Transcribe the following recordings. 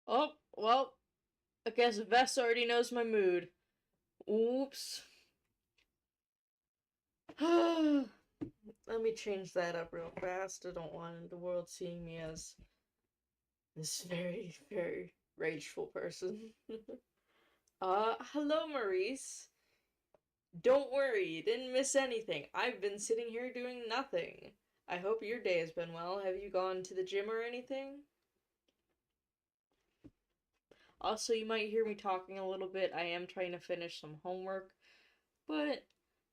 Oh, well, I guess Vess already knows my mood. Oops. Let me change that up real fast. I don't want the world seeing me as this very, very rageful person. Hello, Maurice. Don't worry, you didn't miss anything. I've been sitting here doing nothing. I hope your day has been well. Have you gone to the gym or anything? Also, you might hear me talking a little bit. I am trying to finish some homework, but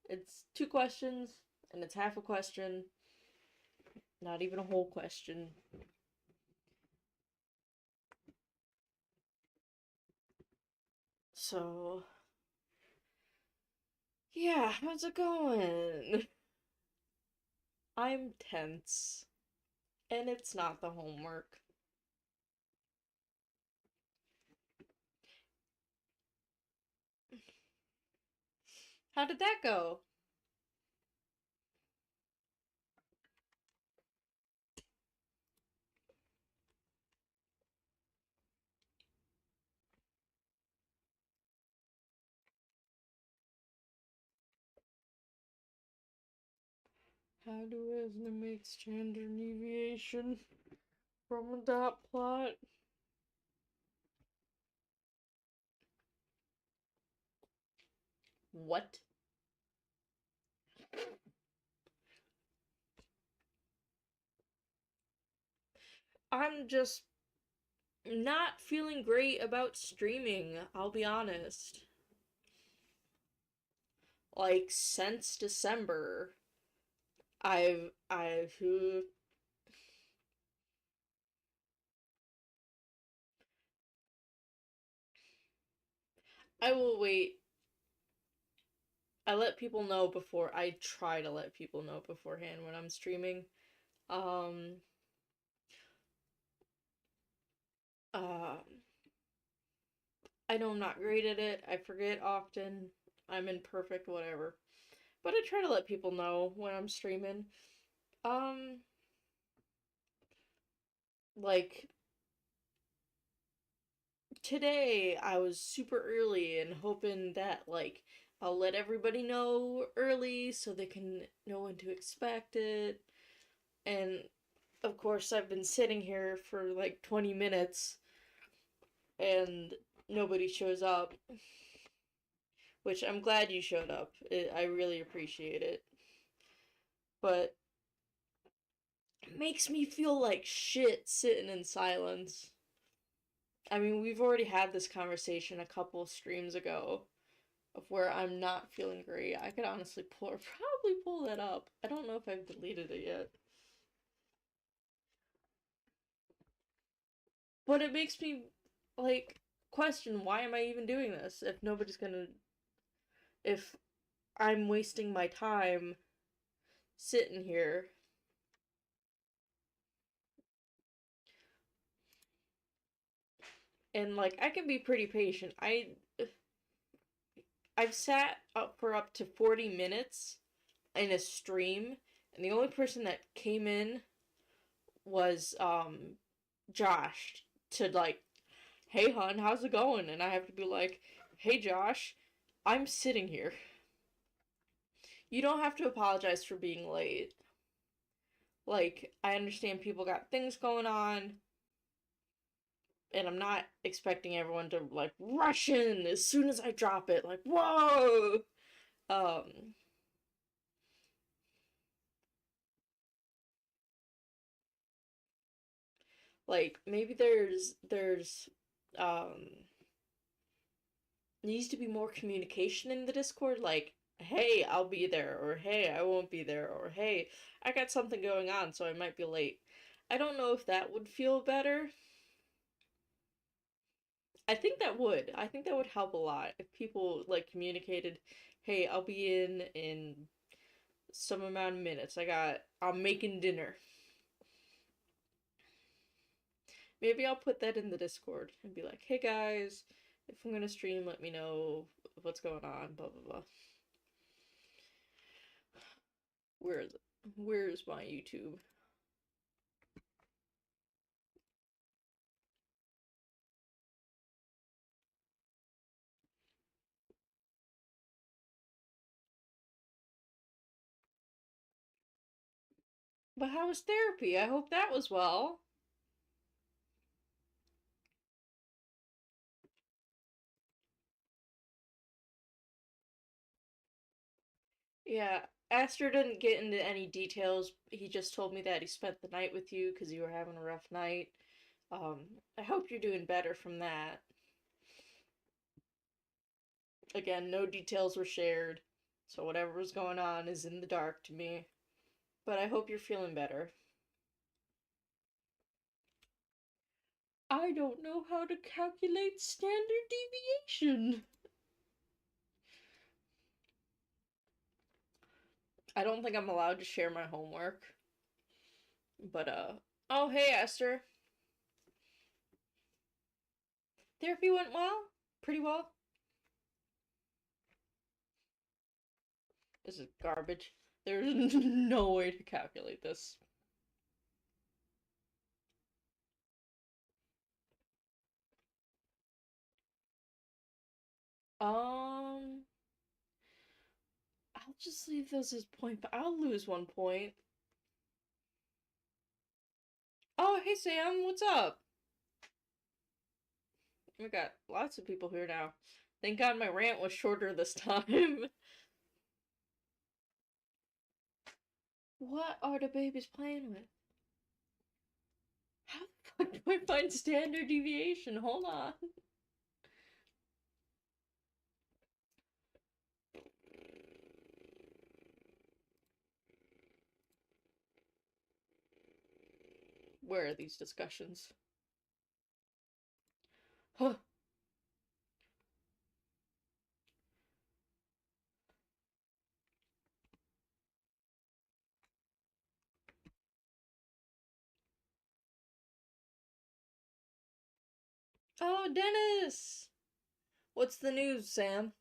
it's two questions, and it's half a question, not even a whole question. So, yeah, how's it going? I'm tense, and it's not the homework. How did that go? How do I estimate standard deviation from a dot plot? What? I'm just not feeling great about streaming, I'll be honest. Like, since December, I've I will wait. I let people know before. I try to let people know beforehand when I'm streaming. Um, uh, I know I'm not great at it. I forget often. I'm imperfect, whatever. But I try to let people know when I'm streaming. Um, like today I was super early and hoping that I'll let everybody know early so they can know when to expect it. And of course I've been sitting here for like 20 minutes and nobody shows up, which I'm glad you showed up. I really appreciate it. But it makes me feel like shit sitting in silence. I mean, we've already had this conversation a couple streams ago of where I'm not feeling great. I could honestly probably pull that up. I don't know if I've deleted it yet. But it makes me like question why am I even doing this if nobody's gonna if I'm wasting my time sitting here. And like I can be pretty patient. I've sat up for up to 40 minutes in a stream, and the only person that came in was Josh to like, "Hey hun, how's it going?" And I have to be like, "Hey Josh, I'm sitting here. You don't have to apologize for being late. Like, I understand people got things going on, and I'm not expecting everyone to like rush in as soon as I drop it. Like, whoa!" Um, like maybe there's um needs to be more communication in the Discord, like, "Hey, I'll be there," or "Hey, I won't be there," or "Hey, I got something going on, so I might be late." I don't know if that would feel better. I think that would. I think that would help a lot if people like communicated, "Hey, I'll be in some amount of minutes. I'm making dinner." Maybe I'll put that in the Discord and be like, "Hey guys, if I'm gonna stream, let me know what's going on, blah blah blah." Where is it? Where's my YouTube? But how was therapy? I hope that was well. Yeah, Aster didn't get into any details. He just told me that he spent the night with you because you were having a rough night. I hope you're doing better from that. Again, no details were shared, so whatever was going on is in the dark to me. But I hope you're feeling better. I don't know how to calculate standard deviation. I don't think I'm allowed to share my homework. But, oh, hey, Esther. Therapy went well? Pretty well? This is garbage. There's no way to calculate this. Um, I'll just leave those as point, but I'll lose 1 point. Oh, hey Sam, what's up? We got lots of people here now. Thank God my rant was shorter this time. What are the babies playing with? How the fuck do I find standard deviation? Hold on. Where are these discussions? Huh. Oh, Dennis! What's the news, Sam?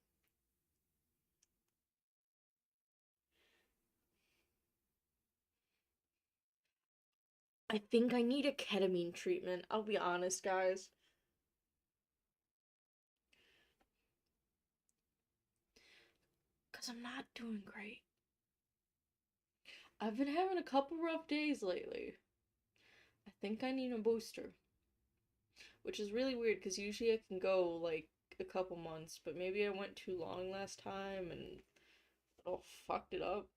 I think I need a ketamine treatment. I'll be honest, guys. Because I'm not doing great. I've been having a couple rough days lately. I think I need a booster. Which is really weird because usually I can go like a couple months, but maybe I went too long last time and fucked it up.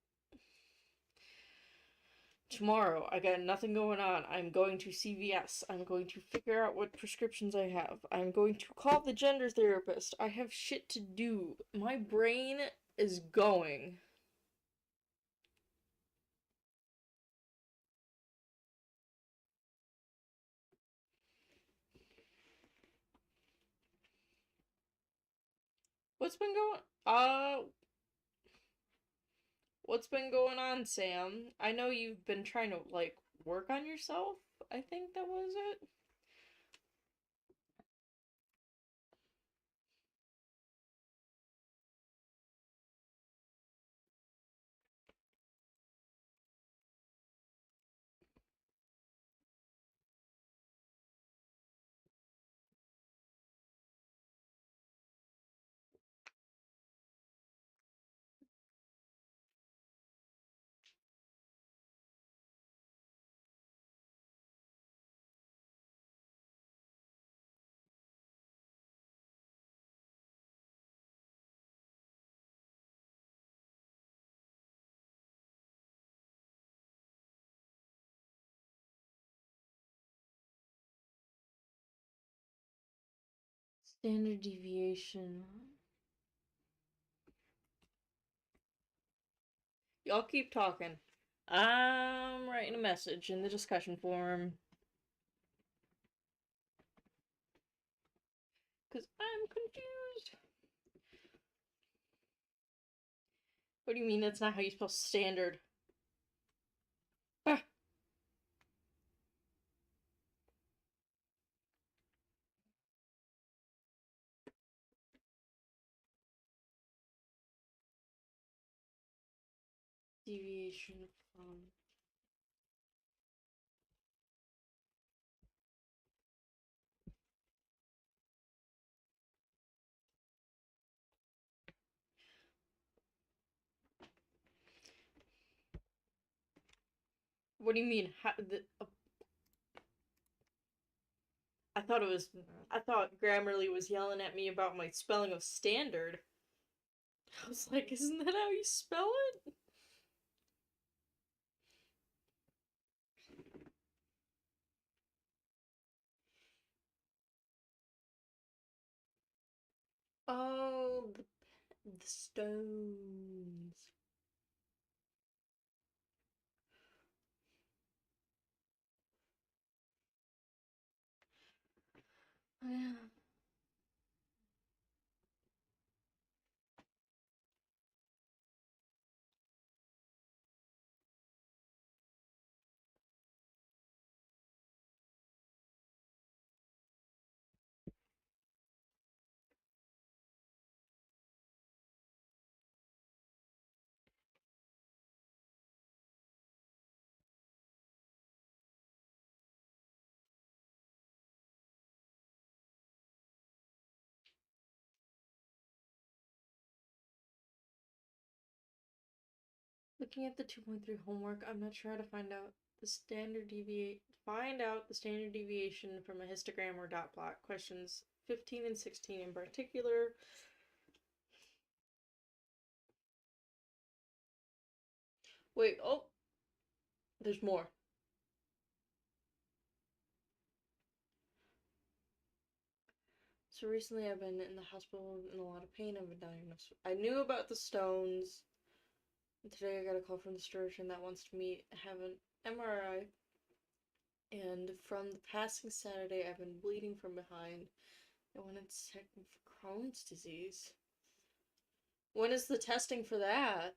Tomorrow, I got nothing going on. I'm going to CVS. I'm going to figure out what prescriptions I have. I'm going to call the gender therapist. I have shit to do. My brain is going. What's been going what's been going on, Sam? I know you've been trying to like work on yourself. I think that was it. Standard deviation. Y'all keep talking. I'm writing a message in the discussion forum. Because I'm confused. What do you mean that's not how you spell standard? Ah, deviation from. What do you mean? I thought it was. I thought Grammarly was yelling at me about my spelling of standard. I was like, isn't that how you spell it? Oh, the stones. Looking at the 2.3 homework, I'm not sure how to find out the standard deviation from a histogram or dot plot. Questions 15 and 16 in particular. Wait, oh, there's more. So recently I've been in the hospital in a lot of pain. I've been diagnosed. I knew about the stones. Today I got a call from the surgeon that wants to have an MRI. And from the passing Saturday, I've been bleeding from behind. I wanted to check for Crohn's disease. When is the testing for that?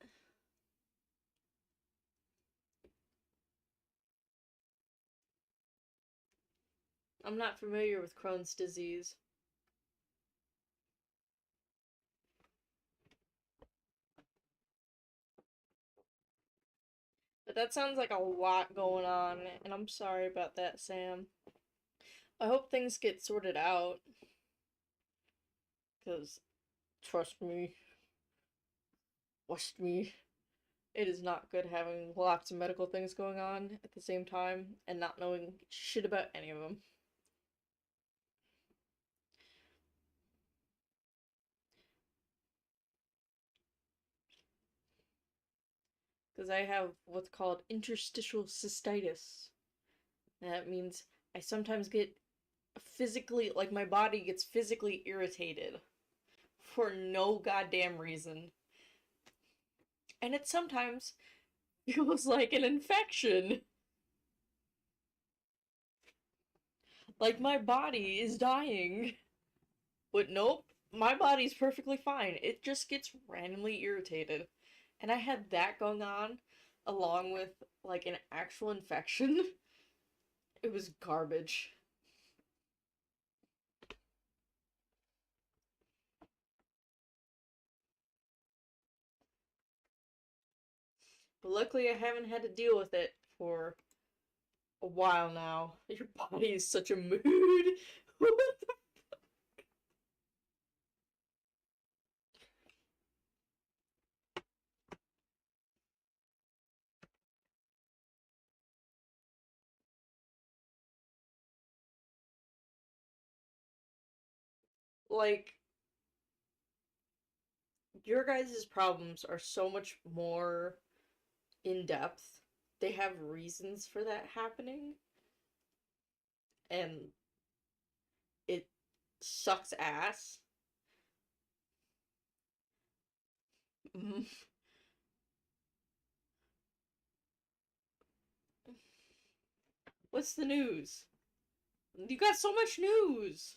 I'm not familiar with Crohn's disease. But that sounds like a lot going on, and I'm sorry about that, Sam. I hope things get sorted out. Because, trust me, it is not good having lots of medical things going on at the same time and not knowing shit about any of them. Because I have what's called interstitial cystitis. That means I sometimes get physically, like, my body gets physically irritated for no goddamn reason. And it sometimes feels like an infection. Like my body is dying. But nope, my body's perfectly fine. It just gets randomly irritated. And I had that going on along with like an actual infection. It was garbage. But luckily I haven't had to deal with it for a while now. Your body is such a mood. What the- like your guys' problems are so much more in depth. They have reasons for that happening, and it sucks ass. Mhm. What's the news? You got so much news.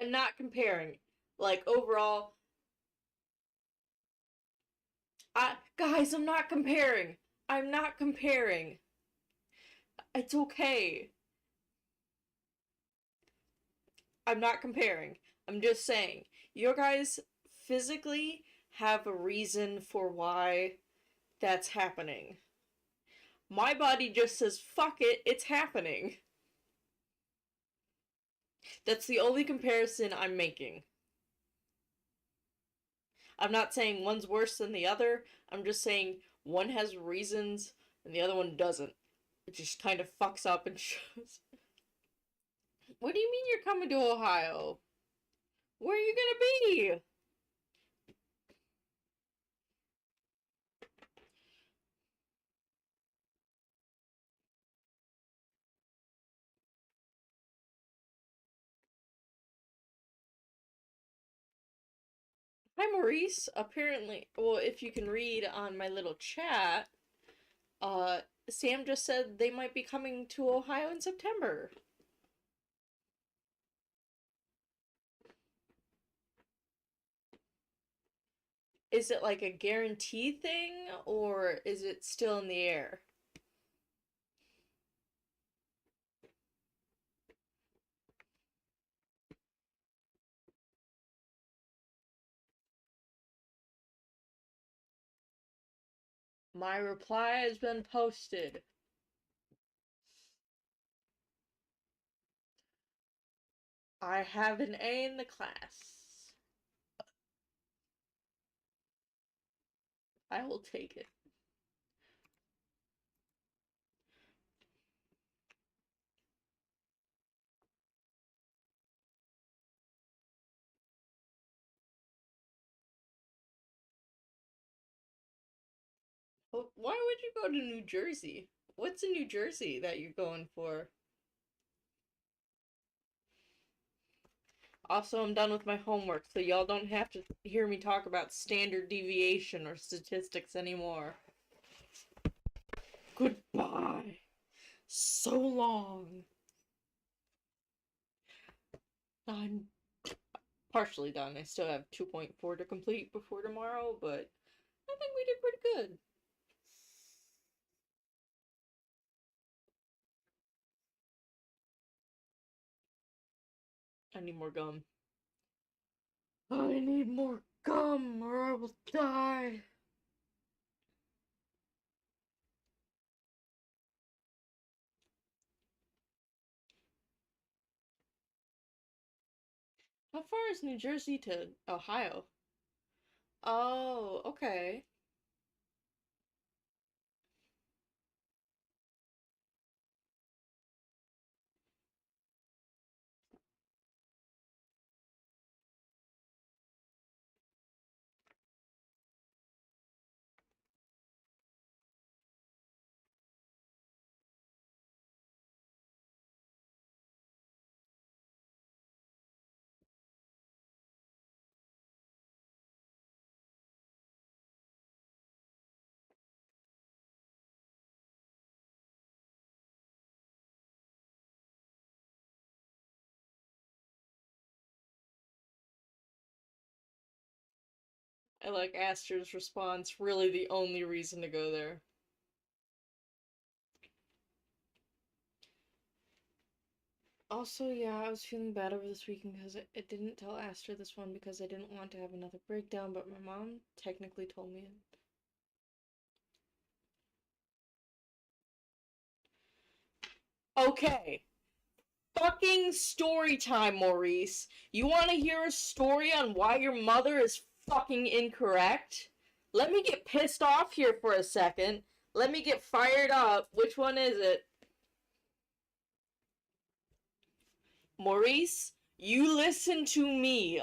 I'm not comparing. Like overall, guys, I'm not comparing. I'm not comparing. It's okay. I'm not comparing. I'm just saying, you guys physically have a reason for why that's happening. My body just says, fuck it, it's happening. That's the only comparison I'm making. I'm not saying one's worse than the other. I'm just saying one has reasons and the other one doesn't. It just kind of fucks up and shows. What do you mean you're coming to Ohio? Where are you gonna be? Hi, Maurice. Apparently, well, if you can read on my little chat, uh, Sam just said they might be coming to Ohio in September. Is it like a guarantee thing, or is it still in the air? My reply has been posted. I have an A in the class. I will take it. Why would you go to New Jersey? What's in New Jersey that you're going for? Also, I'm done with my homework, so y'all don't have to hear me talk about standard deviation or statistics anymore. Goodbye. So long. I'm partially done. I still have 2.4 to complete before tomorrow, but I think we did pretty good. I need more gum. I need more gum or I will die. How far is New Jersey to Ohio? Oh, okay. I like Aster's response. Really, the only reason to go there. Also, yeah, I was feeling bad over this weekend because I didn't tell Aster this one because I didn't want to have another breakdown, but my mom technically told me it. Okay. Fucking story time, Maurice. You want to hear a story on why your mother is fucking incorrect? Let me get pissed off here for a second. Let me get fired up. Which one is it? Maurice, you listen to me.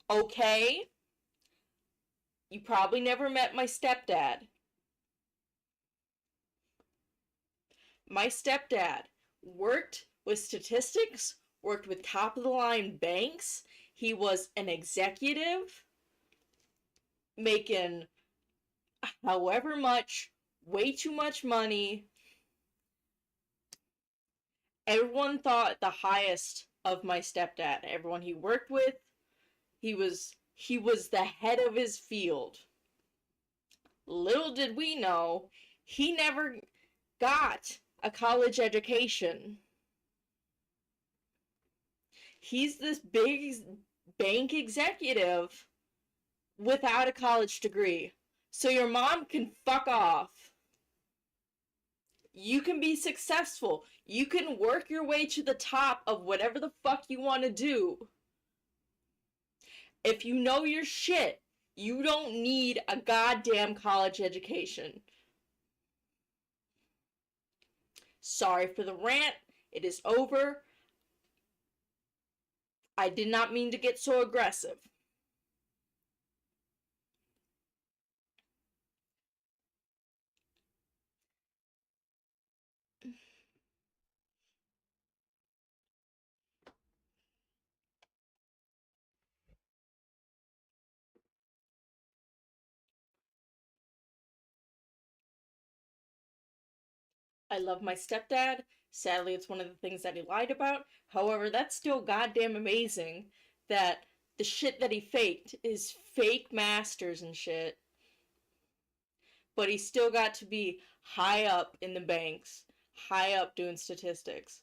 Okay? You probably never met my stepdad. My stepdad worked with statistics, worked with top of the line banks. He was an executive making however much, way too much money. Everyone thought the highest of my stepdad. Everyone he worked with, he was the head of his field. Little did we know, he never got a college education. He's this big bank executive without a college degree. So your mom can fuck off. You can be successful. You can work your way to the top of whatever the fuck you want to do. If you know your shit, you don't need a goddamn college education. Sorry for the rant. It is over. I did not mean to get so aggressive. I love my stepdad. Sadly, it's one of the things that he lied about. However, that's still goddamn amazing that the shit that he faked is fake masters and shit. But he still got to be high up in the banks, high up doing statistics.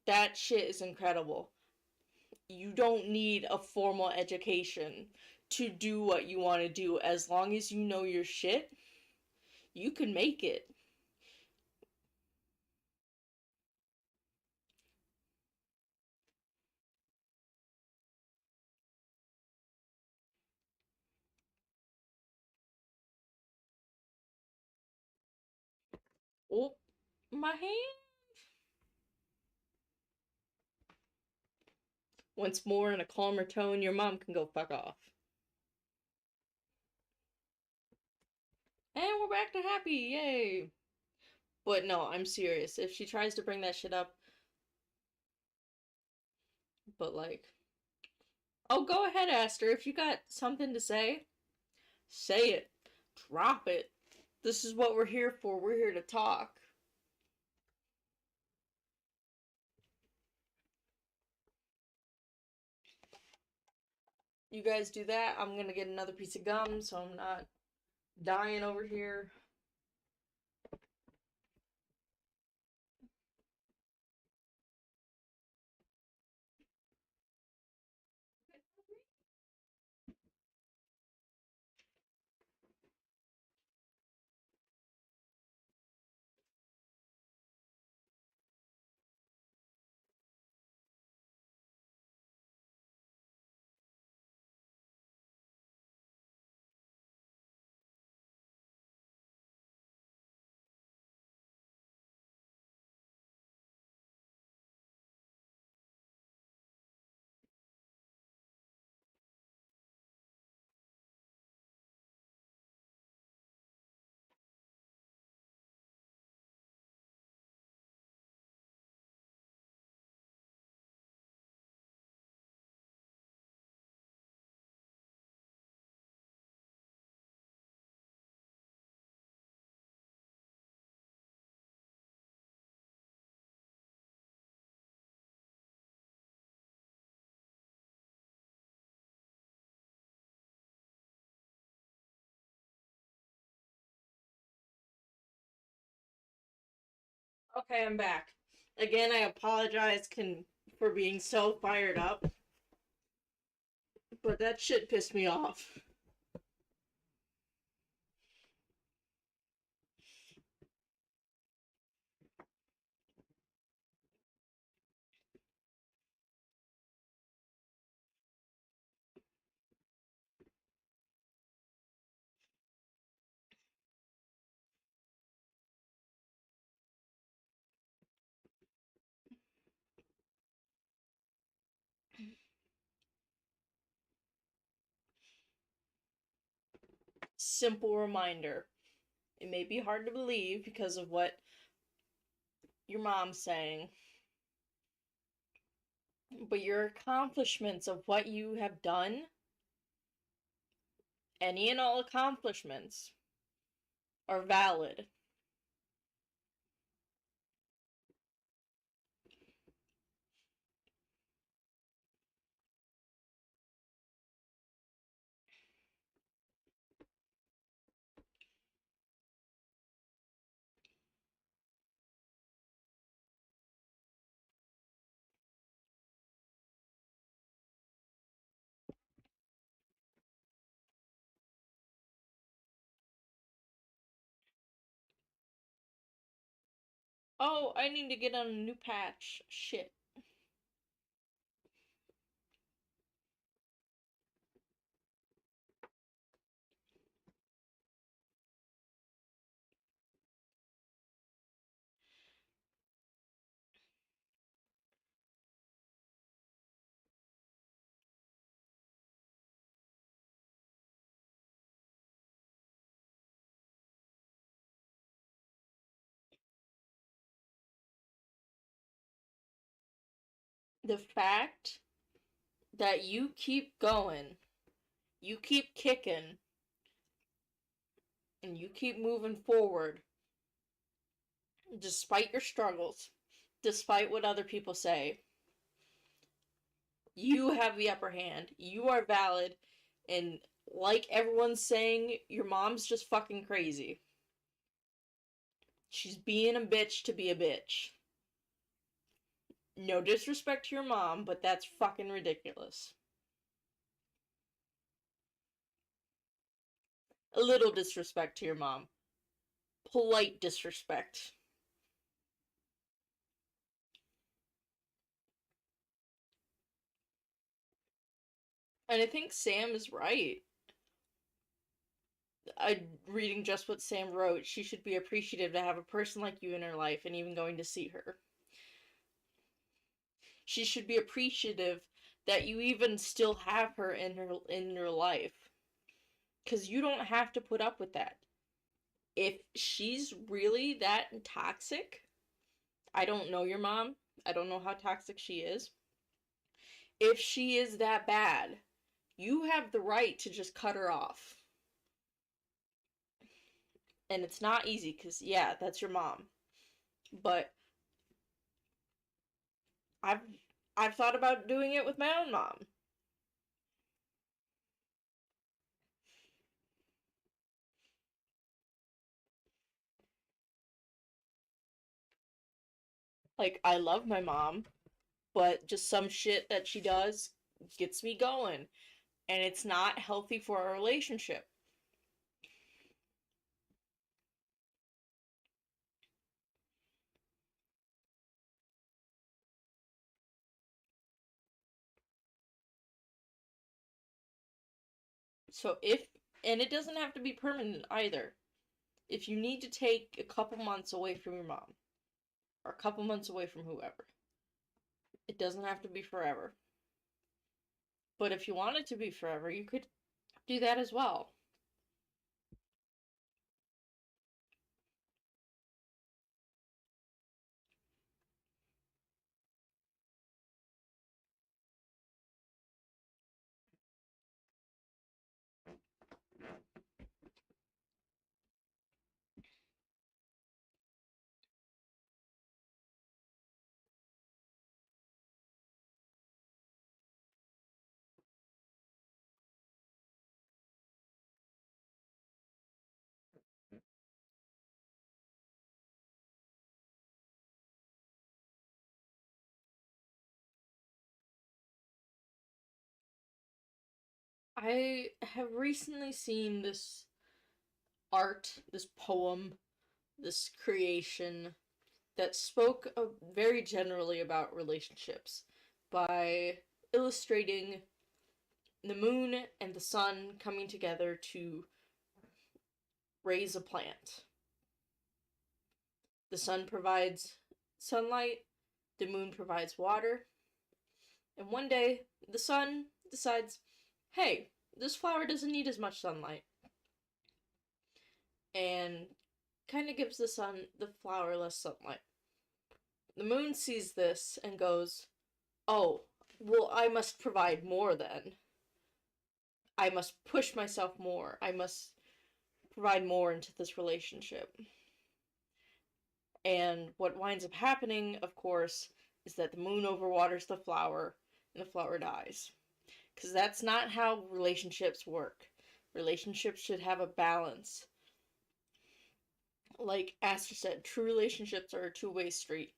That shit is incredible. You don't need a formal education to do what you want to do. As long as you know your shit, you can make it. Oh, my hand. Once more in a calmer tone, your mom can go fuck off. And we're back to happy, yay! But no, I'm serious. If she tries to bring that shit up, but like, oh, go ahead, Aster. If you got something to say it. Drop it. This is what we're here for. We're here to talk. You guys do that. I'm gonna get another piece of gum so I'm not dying over here. Okay, I'm back. Again, I apologize for being so fired up, but that shit pissed me off. Simple reminder. It may be hard to believe because of what your mom's saying, but your accomplishments of what you have done, any and all accomplishments, are valid. Oh, I need to get on a new patch. Shit. The fact that you keep going, you keep kicking, and you keep moving forward despite your struggles, despite what other people say, you have the upper hand. You are valid, and like everyone's saying, your mom's just fucking crazy. She's being a bitch to be a bitch. No disrespect to your mom, but that's fucking ridiculous. A little disrespect to your mom. Polite disrespect. And I think Sam is right. Reading just what Sam wrote, she should be appreciative to have a person like you in her life and even going to see her. She should be appreciative that you even still have her in your life, cuz you don't have to put up with that. If she's really that toxic, I don't know your mom. I don't know how toxic she is. If she is that bad, you have the right to just cut her off. And it's not easy cuz yeah, that's your mom. But I've I've thought about doing it with my own mom. Like I love my mom, but just some shit that she does gets me going, and it's not healthy for our relationship. So if and it doesn't have to be permanent either. If you need to take a couple months away from your mom or a couple months away from whoever, it doesn't have to be forever. But if you want it to be forever, you could do that as well. I have recently seen this art, this poem, this creation that spoke very generally about relationships by illustrating the moon and the sun coming together to raise a plant. The sun provides sunlight, the moon provides water, and one day the sun decides, hey, this flower doesn't need as much sunlight, and kind of gives the flower less sunlight. The moon sees this and goes, oh, well, I must provide more then. I must push myself more. I must provide more into this relationship. And what winds up happening, of course, is that the moon overwaters the flower and the flower dies. Because that's not how relationships work. Relationships should have a balance. Like Aster said, true relationships are a two-way street.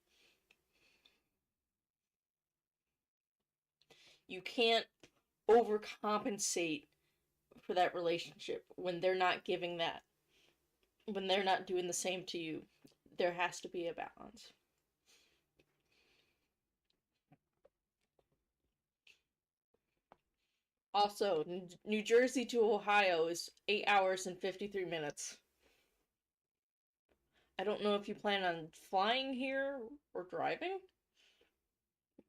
You can't overcompensate for that relationship when they're not giving that, when they're not doing the same to you. there has to be a balance. Also, New Jersey to Ohio is 8 hours and 53 minutes. I don't know if you plan on flying here or driving,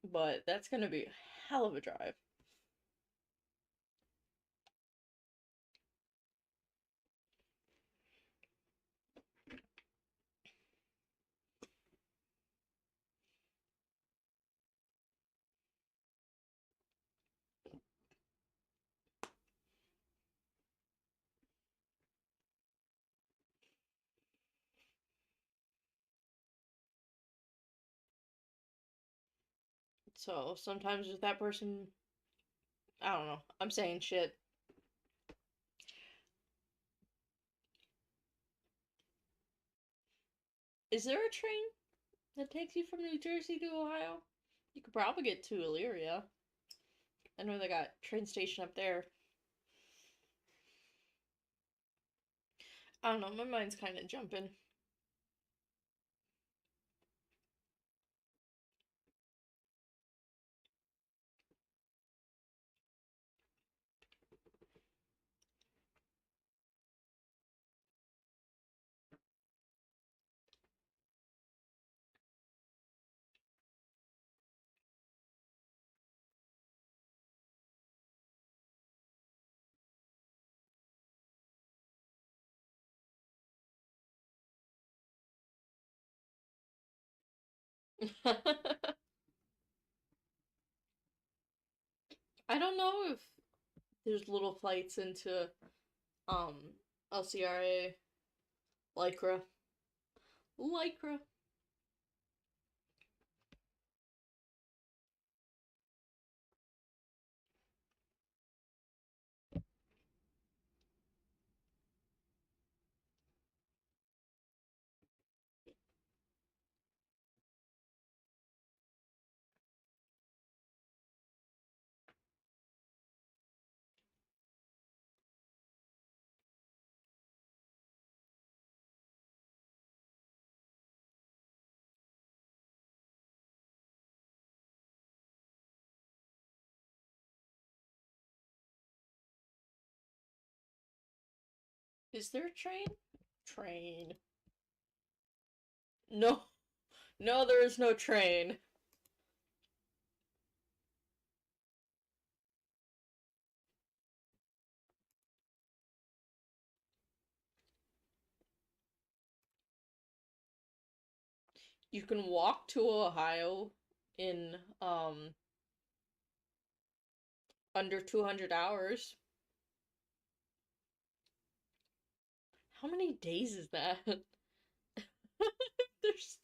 but that's gonna be a hell of a drive. So sometimes with that person, I don't know. I'm saying shit. Is there a train that takes you from New Jersey to Ohio? You could probably get to Elyria. I know they got train station up there. I don't know. My mind's kind of jumping. I don't know if there's little flights into um LCRA Lycra. Lycra. Is there a train? Train. No. No, there is no train. You can walk to Ohio in under 200 hours. How many days is that? there's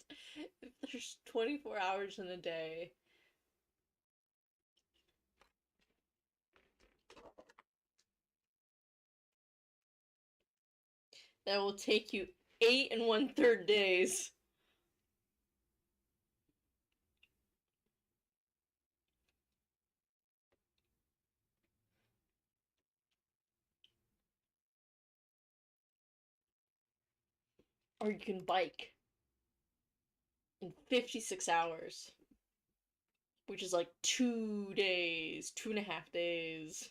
there's 24 hours in a day. That will take you 8 and 1/3 days. Or you can bike in 56 hours, which is like 2 days, 2.5 days.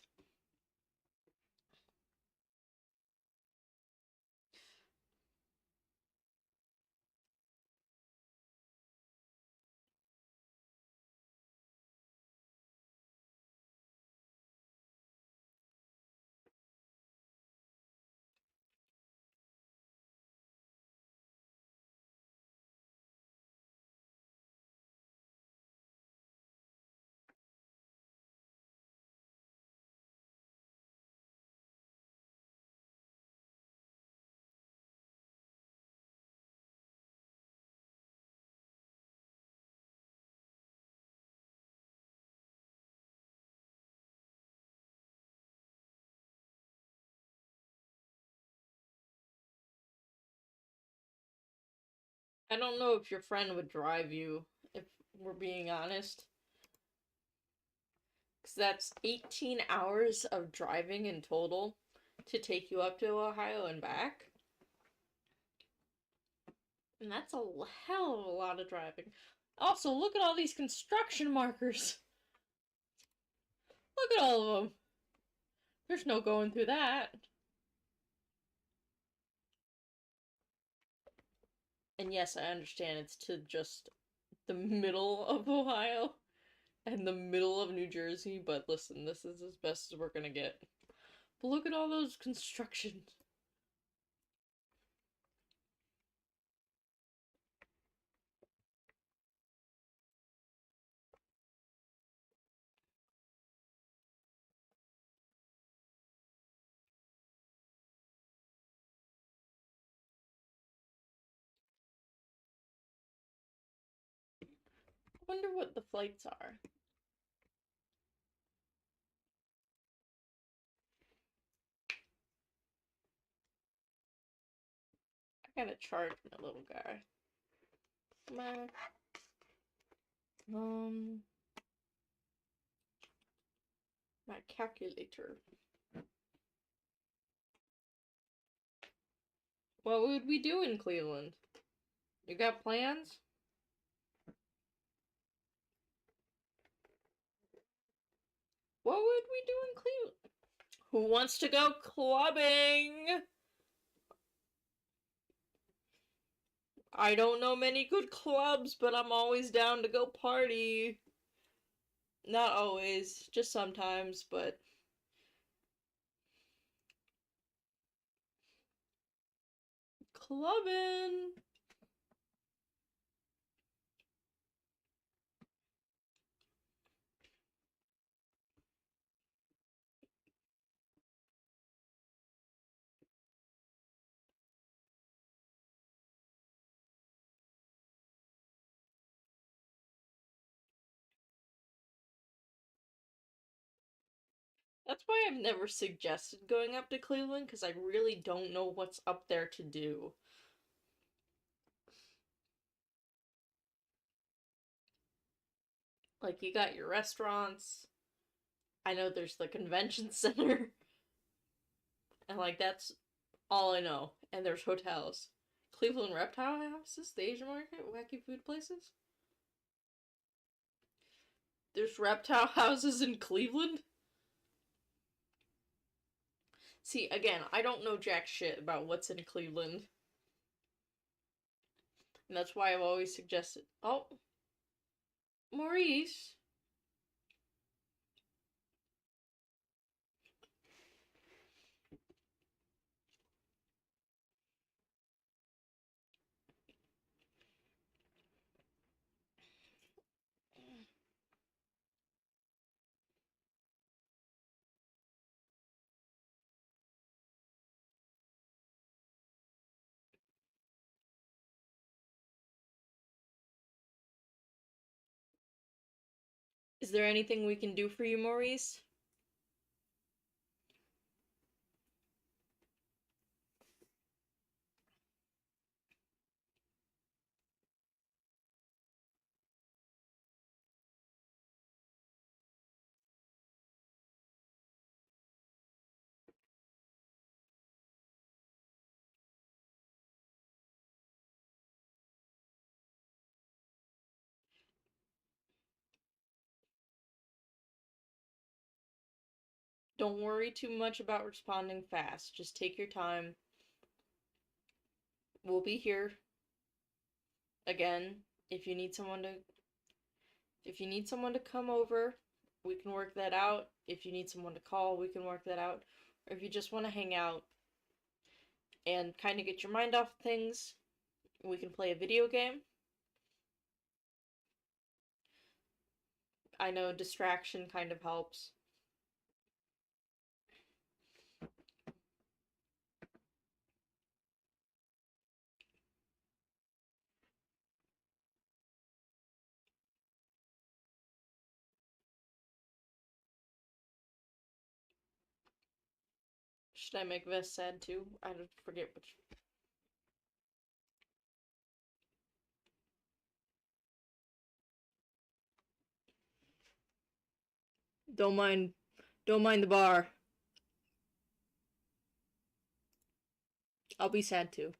I don't know if your friend would drive you, if we're being honest. Because that's 18 hours of driving in total to take you up to Ohio and back. And that's a hell of a lot of driving. Also, look at all these construction markers. Look at all of them. There's no going through that. And yes, I understand it's to just the middle of Ohio and the middle of New Jersey, but listen, this is as best as we're gonna get. But look at all those constructions. I wonder what the flights are. I gotta charge my little guy. My my calculator. What would we do in Cleveland? You got plans? What would we do in Cleveland? Who wants to go clubbing? I don't know many good clubs, but I'm always down to go party. Not always, just sometimes, but clubbing. That's why I've never suggested going up to Cleveland, because I really don't know what's up there to do. Like, you got your restaurants. I know there's the convention center. And, like, that's all I know. And there's hotels. Cleveland Reptile Houses, the Asian market, wacky food places. There's reptile houses in Cleveland? See, again, I don't know jack shit about what's in Cleveland. And that's why I've always suggested. Oh, Maurice. Is there anything we can do for you, Maurice? Don't worry too much about responding fast. Just take your time. We'll be here again if you need someone to come over, we can work that out. If you need someone to call, we can work that out. Or if you just want to hang out and kind of get your mind off things, we can play a video game. I know distraction kind of helps. Should I make Vest sad too? I don't forget which. Don't mind the bar. I'll be sad too.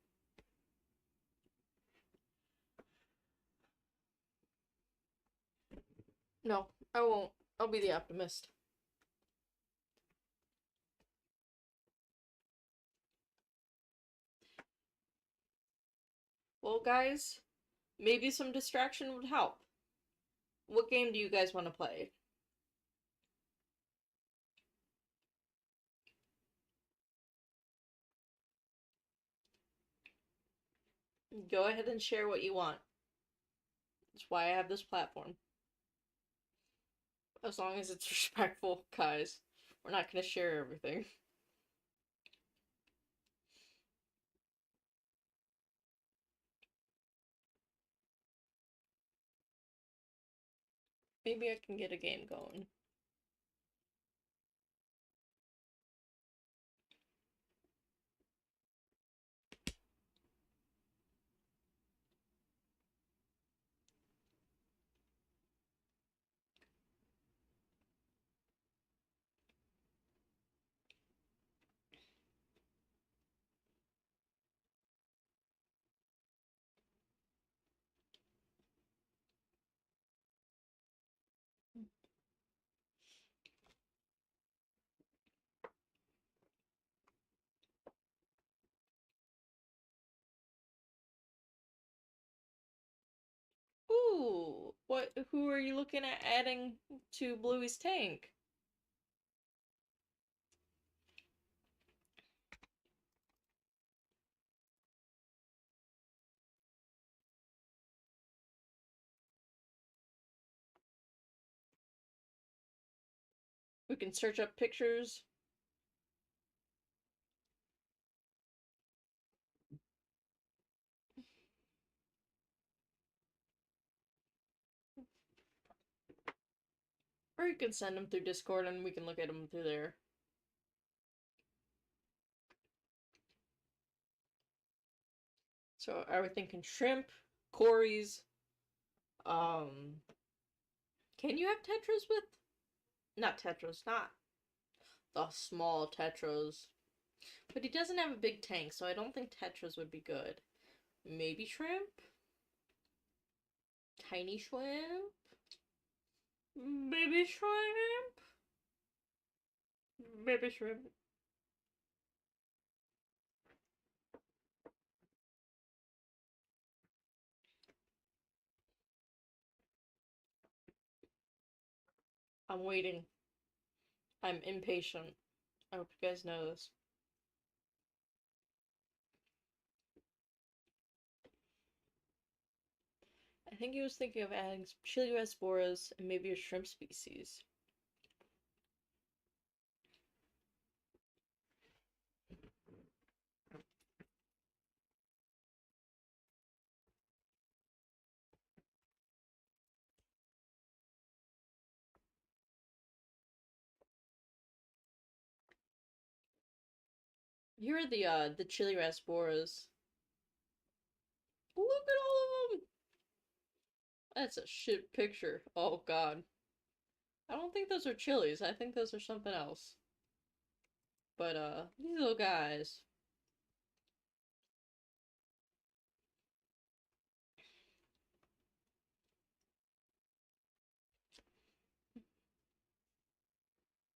No, I won't. I'll be the optimist. Well, guys, maybe some distraction would help. What game do you guys want to play? Go ahead and share what you want. That's why I have this platform. As long as it's respectful, guys. We're not gonna share everything. Maybe I can get a game going. Ooh, what? Who are you looking at adding to Bluey's tank? We can search up pictures. Or you can send them through Discord and we can look at them through there. So are we thinking shrimp, Corey's, um... Can you have Tetras with... Not Tetras, not the small Tetras. But he doesn't have a big tank, so I don't think Tetras would be good. Maybe shrimp? Tiny shrimp? Baby shrimp? Baby shrimp. I'm waiting. I'm impatient. I hope you guys know this. I think he was thinking of adding some chili rasporas and maybe a shrimp species. Here are the chili rasporas. Look at all of them! That's a shit picture. Oh god. I don't think those are chilies. I think those are something else. But, these little guys.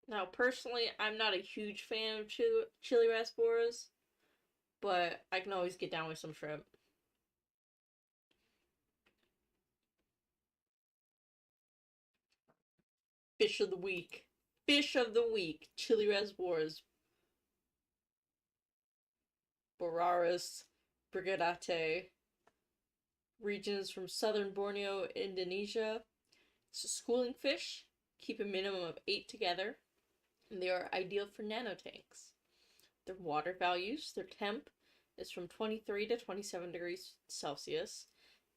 Now, personally, I'm not a huge fan of chili rasporas, but I can always get down with some shrimp. Fish of the week. Fish of the week. Chili rasporas. Boraras brigadate. Regions from southern Borneo, Indonesia. It's a schooling fish. Keep a minimum of 8 together. And they are ideal for nanotanks. Their water values, their temp is from 23 to 27 degrees Celsius.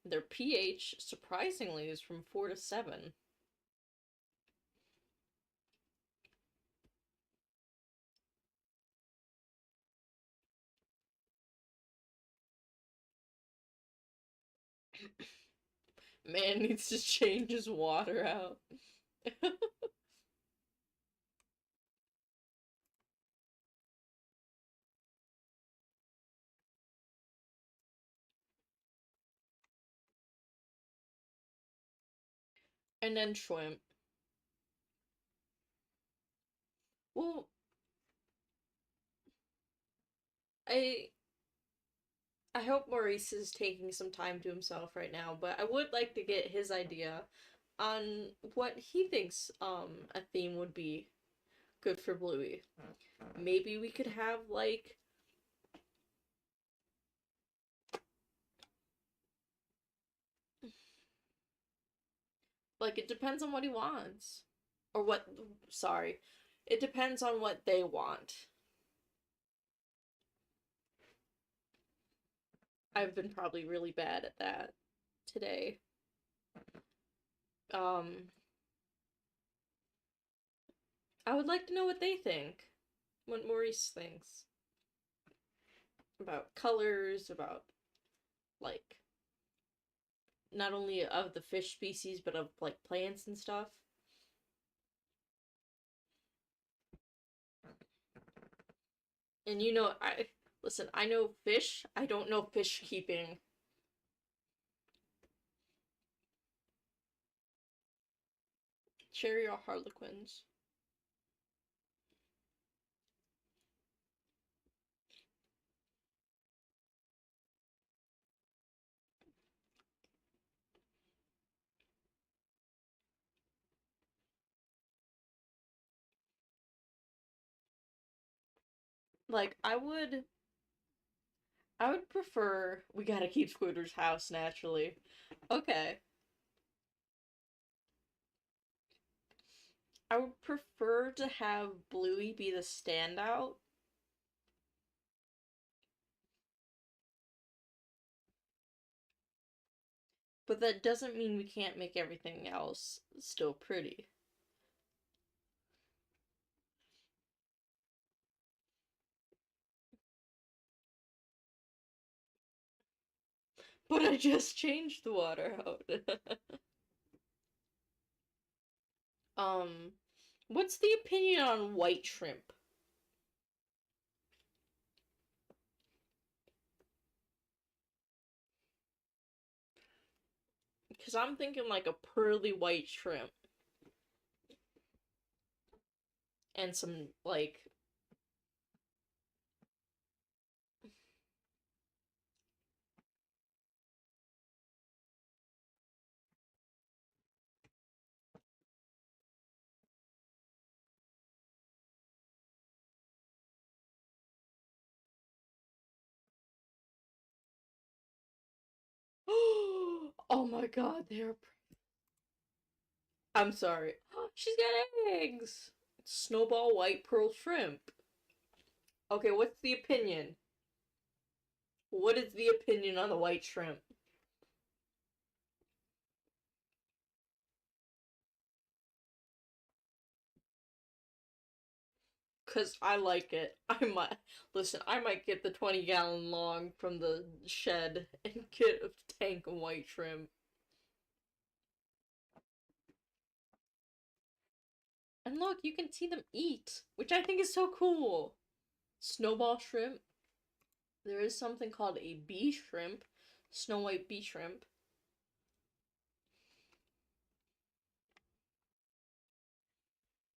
Their pH, surprisingly, is from 4 to 7. Man needs to change his water out. And then shrimp. Well, I I hope Maurice is taking some time to himself right now, but I would like to get his idea on what he thinks a theme would be good for Bluey. Maybe we could have like it depends on what he wants. Or what sorry. It depends on what they want. I've been probably really bad at that today. Um I would like to know what they think. What Maurice thinks about colors, about like not only of the fish species but of like plants and stuff. And I listen, I know fish, I don't know fish keeping. Cherry or harlequins. Like I would prefer we gotta keep Squidward's house naturally. Okay. I would prefer to have Bluey be the standout, but that doesn't mean we can't make everything else still pretty. But I just changed the water out. um, what's the opinion on white shrimp? Because I'm thinking like a pearly white shrimp and some like oh my god, they're. I'm sorry. She's got eggs! Snowball white pearl shrimp. Okay, what's the opinion? What is the opinion on the white shrimp? Cause I like it. I might get the 20-gallon long from the shed and get a tank of white shrimp. And look, you can see them eat, which I think is so cool. Snowball shrimp. There is something called a bee shrimp, Snow White bee shrimp.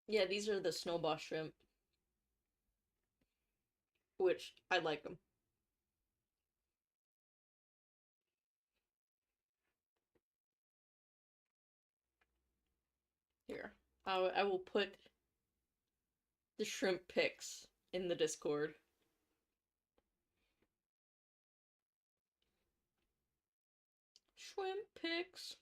Yeah, these are the snowball shrimp, which I like them. Here, I will put the shrimp pics in the Discord. Shrimp pics.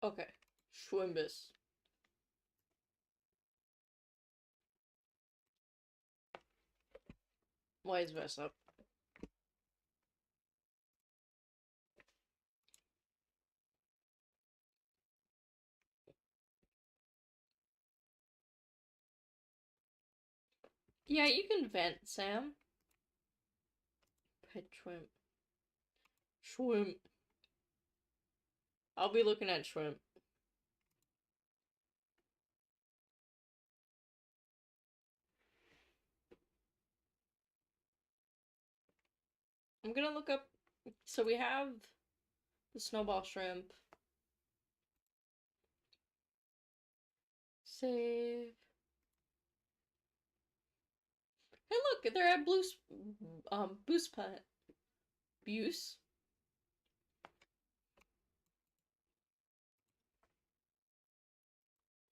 Okay, Schwimbus. Why is Vess up? Yeah, you can vent, Sam. Pet shrimp. Shrimp. I'll be looking at shrimp. I'm gonna look up. So we have the snowball shrimp. Save. Hey, look, they're at Boost Pet. Buse.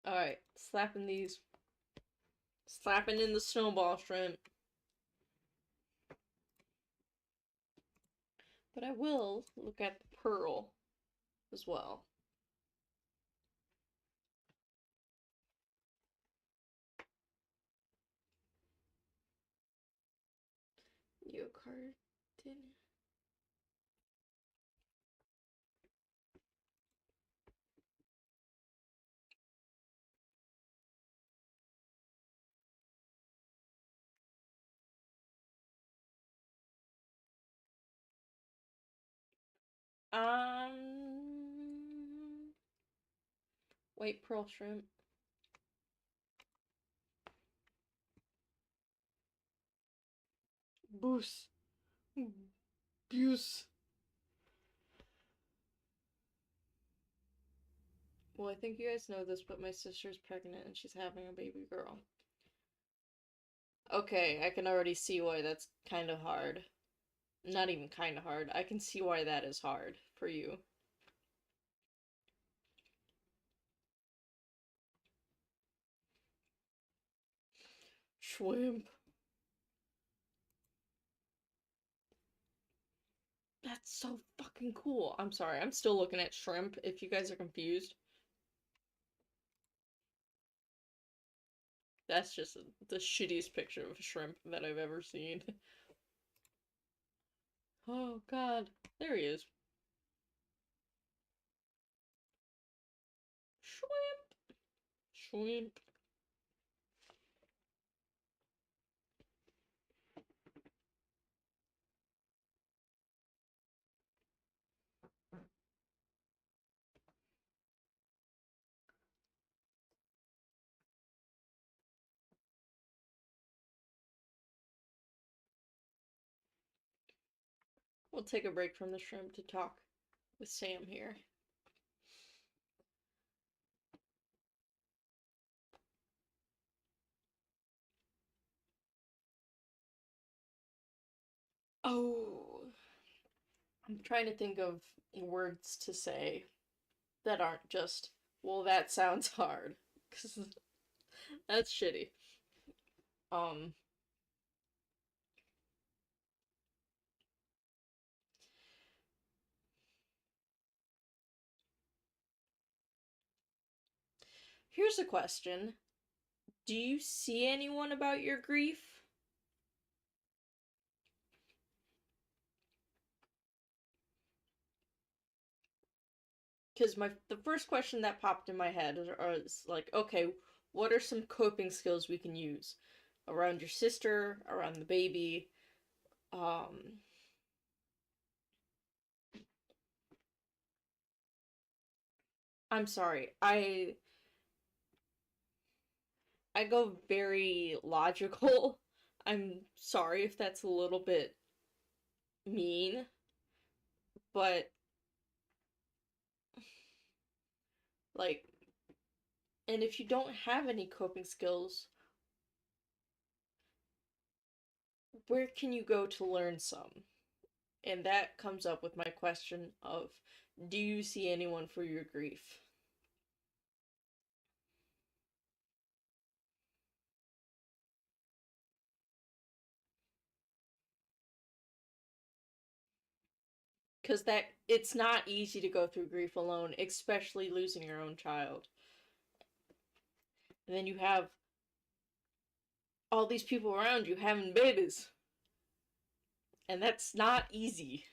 All right, slapping these. Slapping in the snowball shrimp. But I will look at the pearl as well. Neocartin. White pearl shrimp. Boost. Buse. Well, I think you guys know this, but my sister's pregnant and she's having a baby girl. Okay, I can already see why that's kind of hard. Not even kind of hard. I can see why that is hard for you. Shrimp. That's so fucking cool. I'm sorry, I'm still looking at shrimp if you guys are confused. That's just the shittiest picture of a shrimp that I've ever seen. Oh god. There he is. Shrimp. Shrimp. We'll take a break from the shrimp to talk with Sam here. Oh, I'm trying to think of words to say that aren't just, well, that sounds hard. Because that's shitty. Um, Here's a question. Do you see anyone about your grief? Because the first question that popped in my head is like, okay, what are some coping skills we can use around your sister, around the baby? Um, I'm sorry. I go very logical. I'm sorry if that's a little bit mean, but like, and if you don't have any coping skills, where can you go to learn some? And that comes up with my question of, do you see anyone for your grief? Because that it's not easy to go through grief alone, especially losing your own child. And then you have all these people around you having babies. And that's not easy.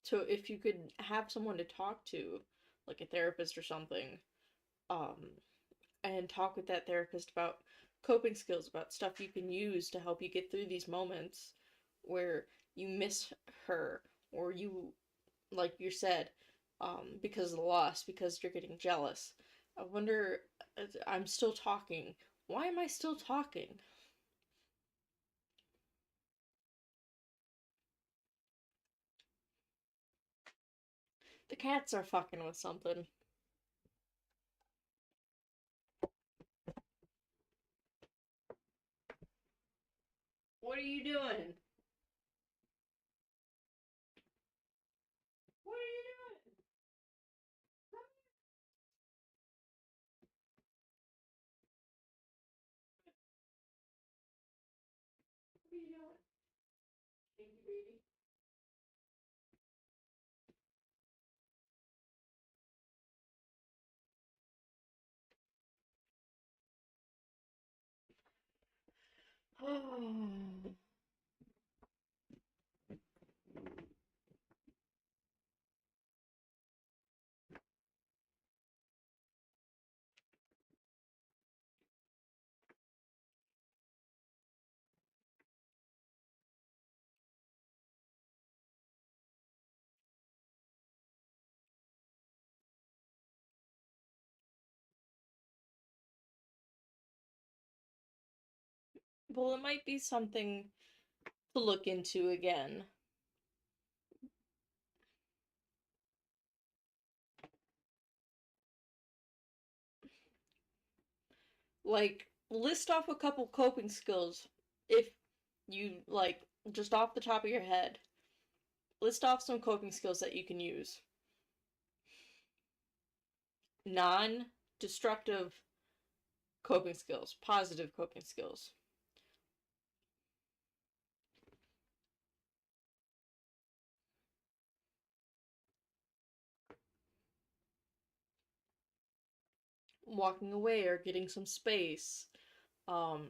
So if you could have someone to talk to, like a therapist or something, um, and talk with that therapist about coping skills, about stuff you can use to help you get through these moments where you miss her, or you, like you said, because of the loss, because you're getting jealous. I wonder, I'm still talking. Why am I still talking? The cats are fucking with something. What are you doing? What are you doing? What are you doing? Thank you, baby. Well, it might be something to look into again. Like, list off a couple coping skills if you, like, just off the top of your head. List off some coping skills that you can use. Non destructive coping skills, positive coping skills. Walking away or getting some space. Um,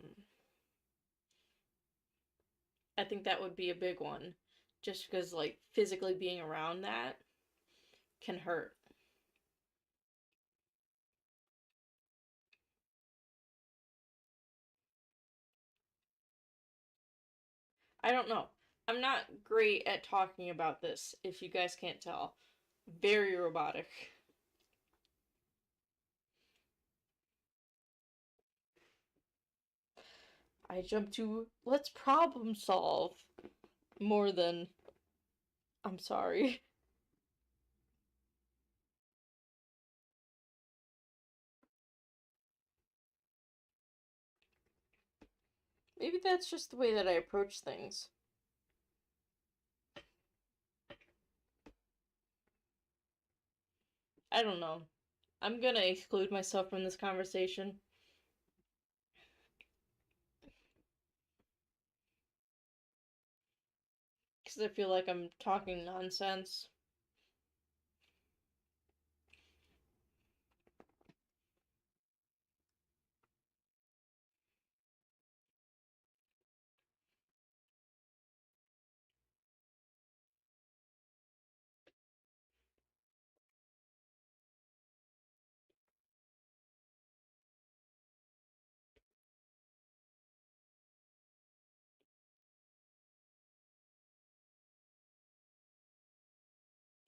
I think that would be a big one. Just because, like, physically being around that can hurt. I don't know. I'm not great at talking about this, if you guys can't tell. Very robotic. I jump to let's problem solve more than I'm sorry. Maybe that's just the way that I approach things. I don't know. I'm gonna exclude myself from this conversation because I feel like I'm talking nonsense.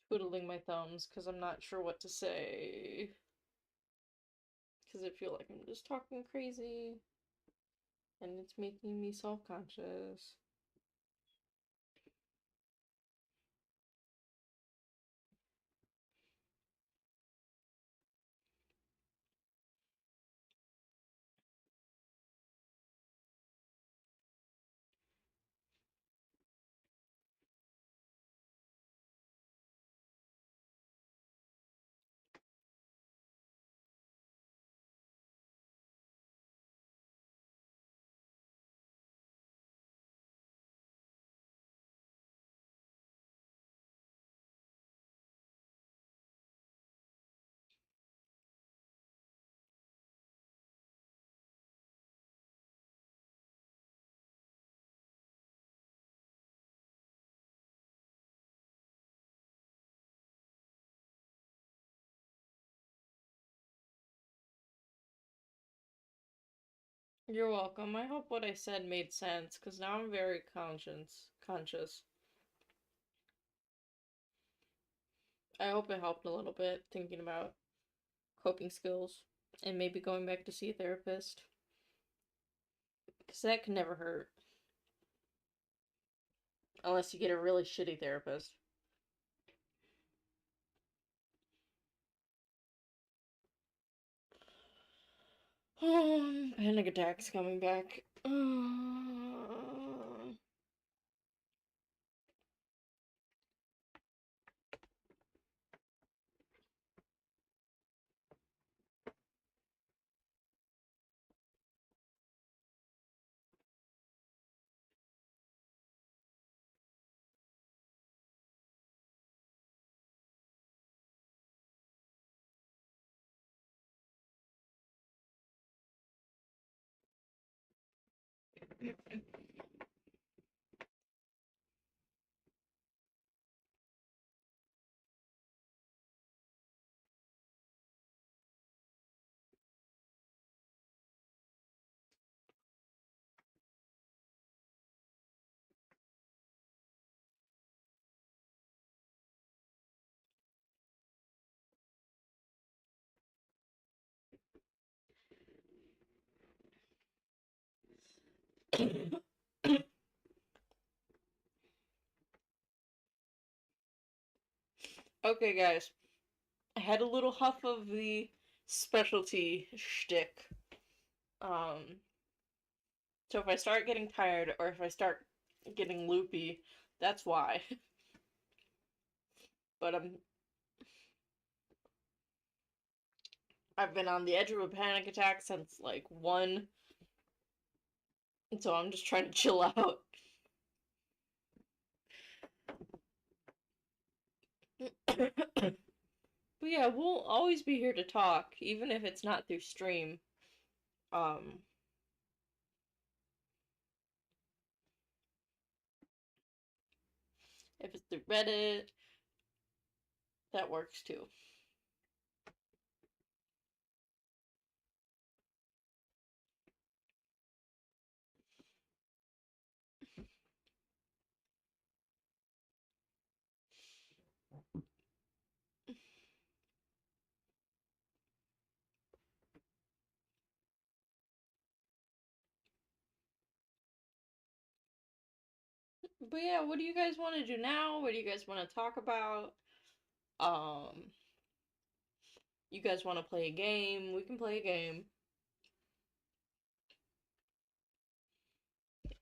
Twiddling my thumbs because I'm not sure what to say. Because I feel like I'm just talking crazy and it's making me self conscious. You're welcome. I hope what I said made sense, because now I'm very conscious. I hope it helped a little bit, thinking about coping skills, and maybe going back to see a therapist, because that can never hurt, unless you get a really shitty therapist. Panic attacks coming back. Okay, guys. I had a little huff of the specialty shtick. Um, so if I start getting tired or if I start getting loopy, that's why. But I've been on the edge of a panic attack since like 1, and so I'm just trying to chill out. But yeah, we'll always be here to talk, even if it's not through stream. Um, if it's through Reddit, that works too. But yeah, what do you guys want to do now? What do you guys want to talk about? Um, you guys want to play a game? We can play a game.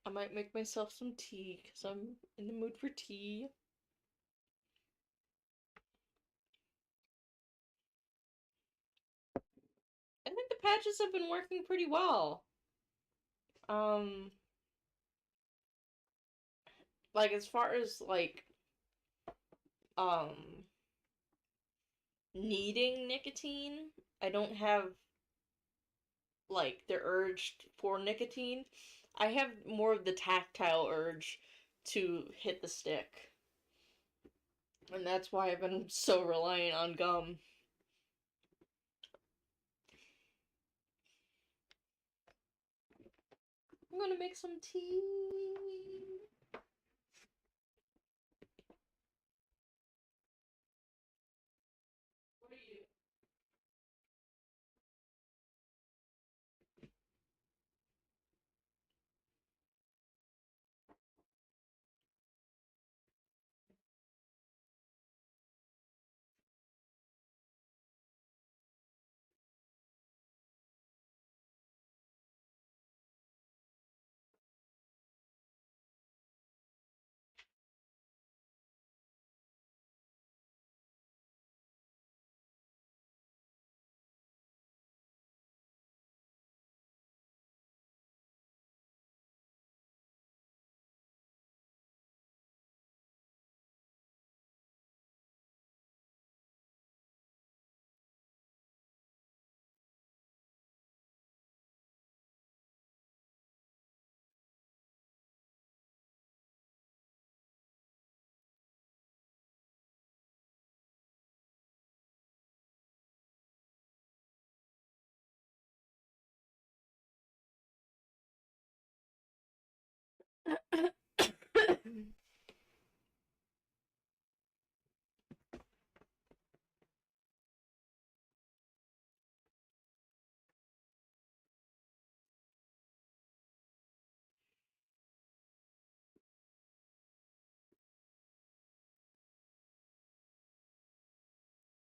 I might make myself some tea because I'm in the mood for tea. I think the patches have been working pretty well. Um, like as far as like um needing nicotine, I don't have like the urge for nicotine. I have more of the tactile urge to hit the stick. And that's why I've been so reliant on gum. I'm gonna make some tea. What are you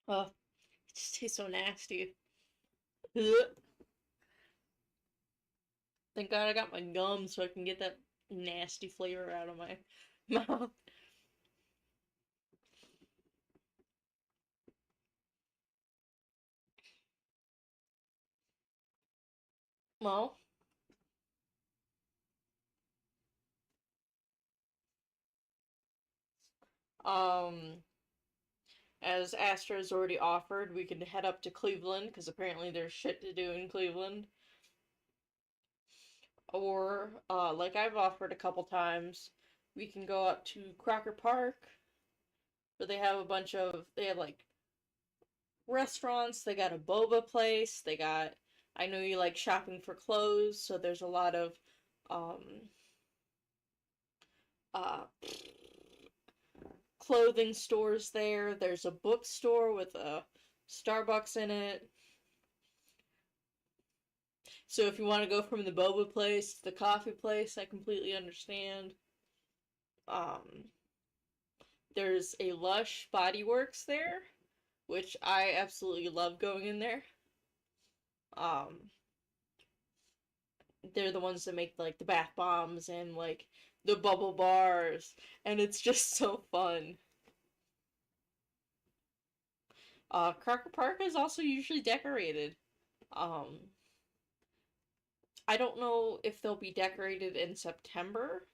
Oh, it just tastes so nasty. Ugh. Thank God I got my gum so I can get that nasty flavor out of my mouth. Well, um, as Astra's already offered, we can head up to Cleveland because apparently there's shit to do in Cleveland. Or, like I've offered a couple times, we can go up to Crocker Park where they have like restaurants, they got a boba place, they got, I know you like shopping for clothes, so there's a lot of, um, uh, clothing stores there. There's a bookstore with a Starbucks in it. So if you want to go from the boba place to the coffee place, I completely understand. Um, there's a Lush Body Works there, which I absolutely love going in there. Um, they're the ones that make like the bath bombs and like the bubble bars, and it's just so fun. Crocker Park is also usually decorated. Um, I don't know if they'll be decorated in September,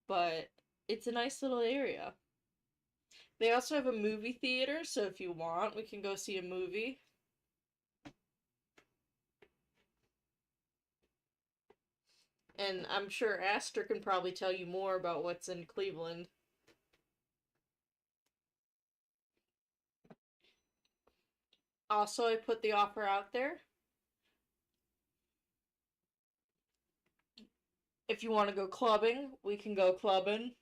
but it's a nice little area. They also have a movie theater, so if you want, we can go see a movie. And I'm sure Aster can probably tell you more about what's in Cleveland. Also, I put the offer out there. If you want to go clubbing, we can go clubbing.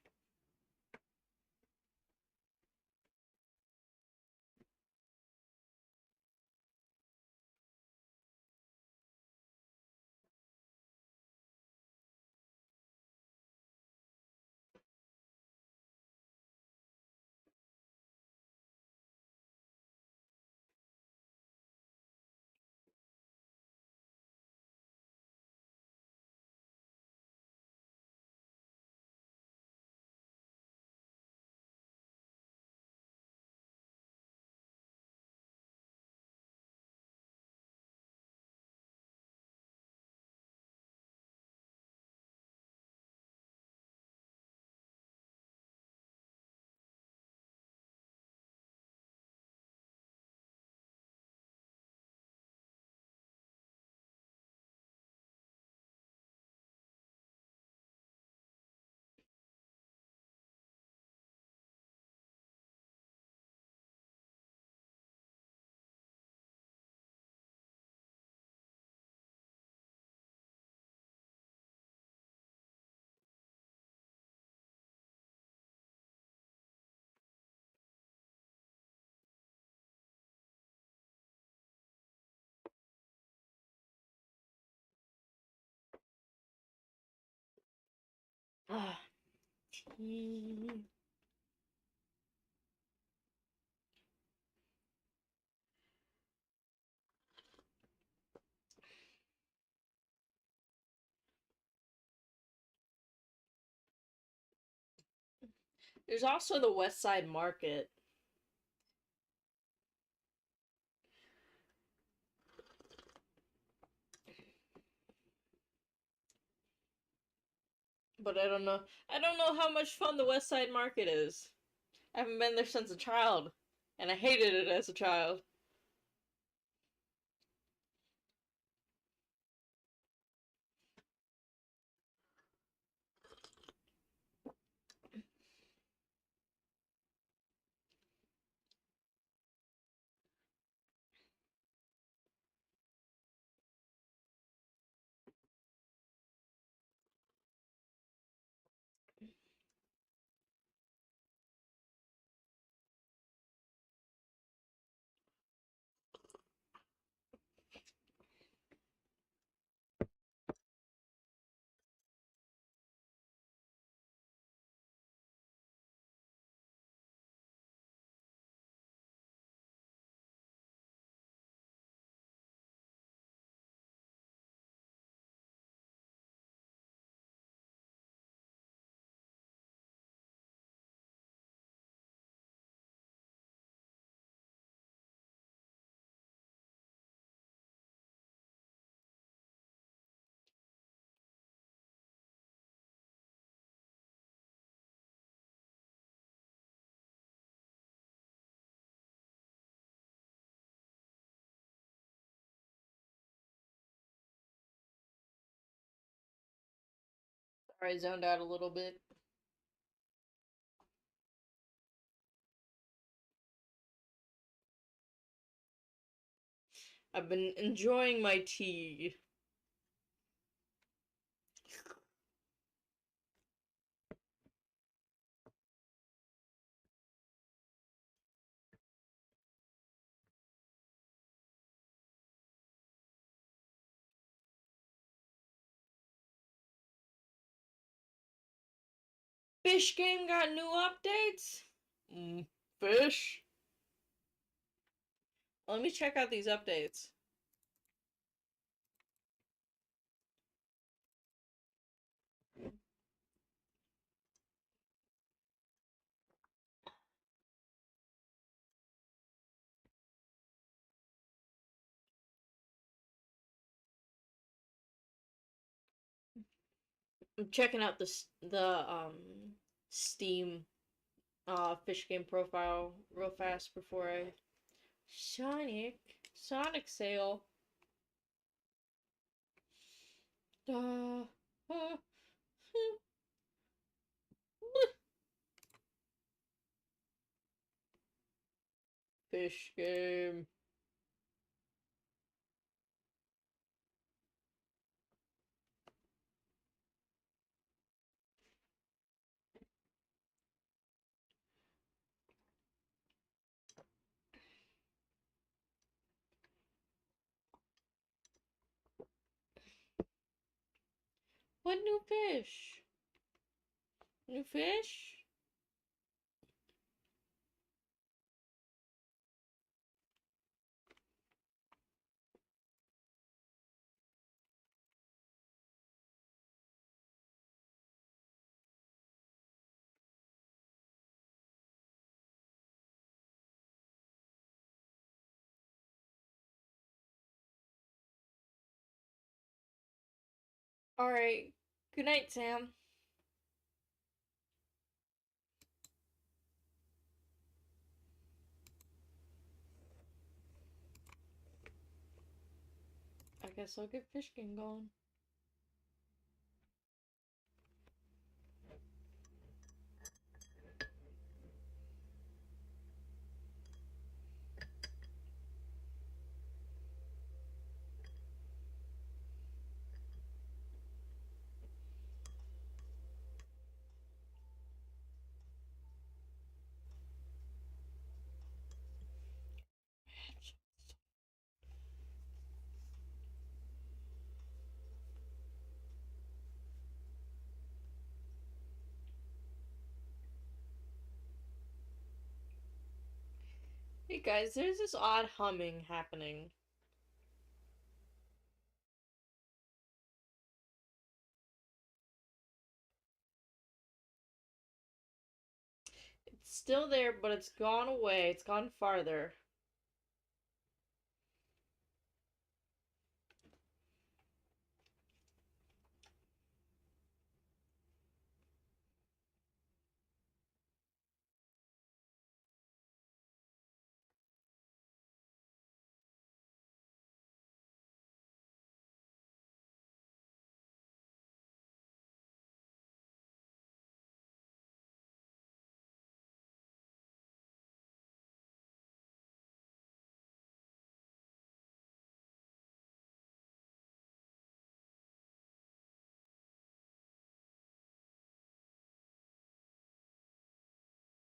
Ah, tea. There's also the West Side Market, but I don't know. I don't know how much fun the West Side Market is. I haven't been there since a child, and I hated it as a child. I zoned out a little bit. I've been enjoying my tea. Fish game got new updates? Fish? Let me check out these updates. I'm checking out the Steam fish game profile real fast before I Sonic sale. Uh, uh, fish game. What new fish? New fish? Alright. Good night, Sam. I guess I'll get fish game going. Hey guys, there's this odd humming happening. It's still there, but it's gone away. It's gone farther.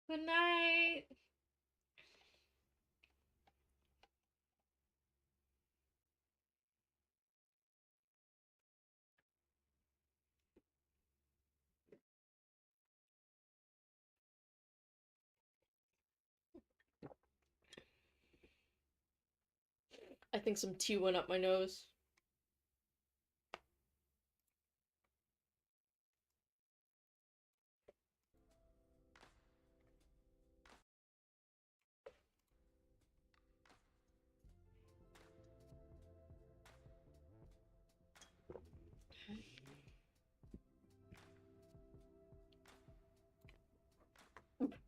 Good night. I think some tea went up my nose.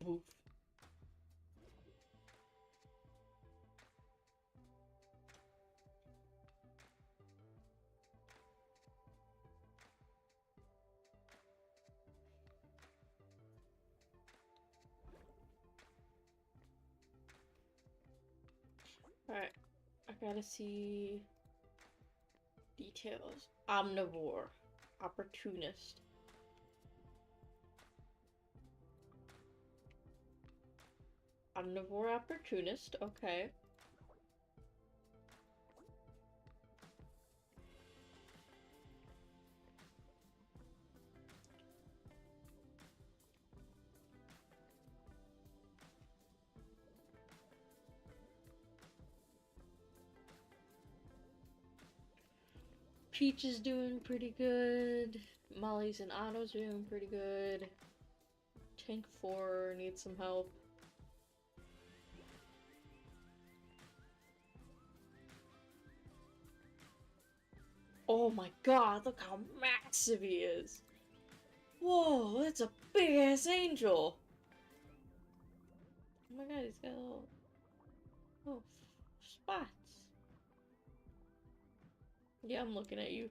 Oof. Alright, I gotta see details. Omnivore. Opportunist. Omnivore opportunist, okay. Peach is doing pretty good. Molly's and Otto's doing pretty good. Tank 4 needs some help. Oh my god, look how massive he is! Whoa, that's a big ass angel! Oh my god, he's got little spots. Yeah, I'm looking at you.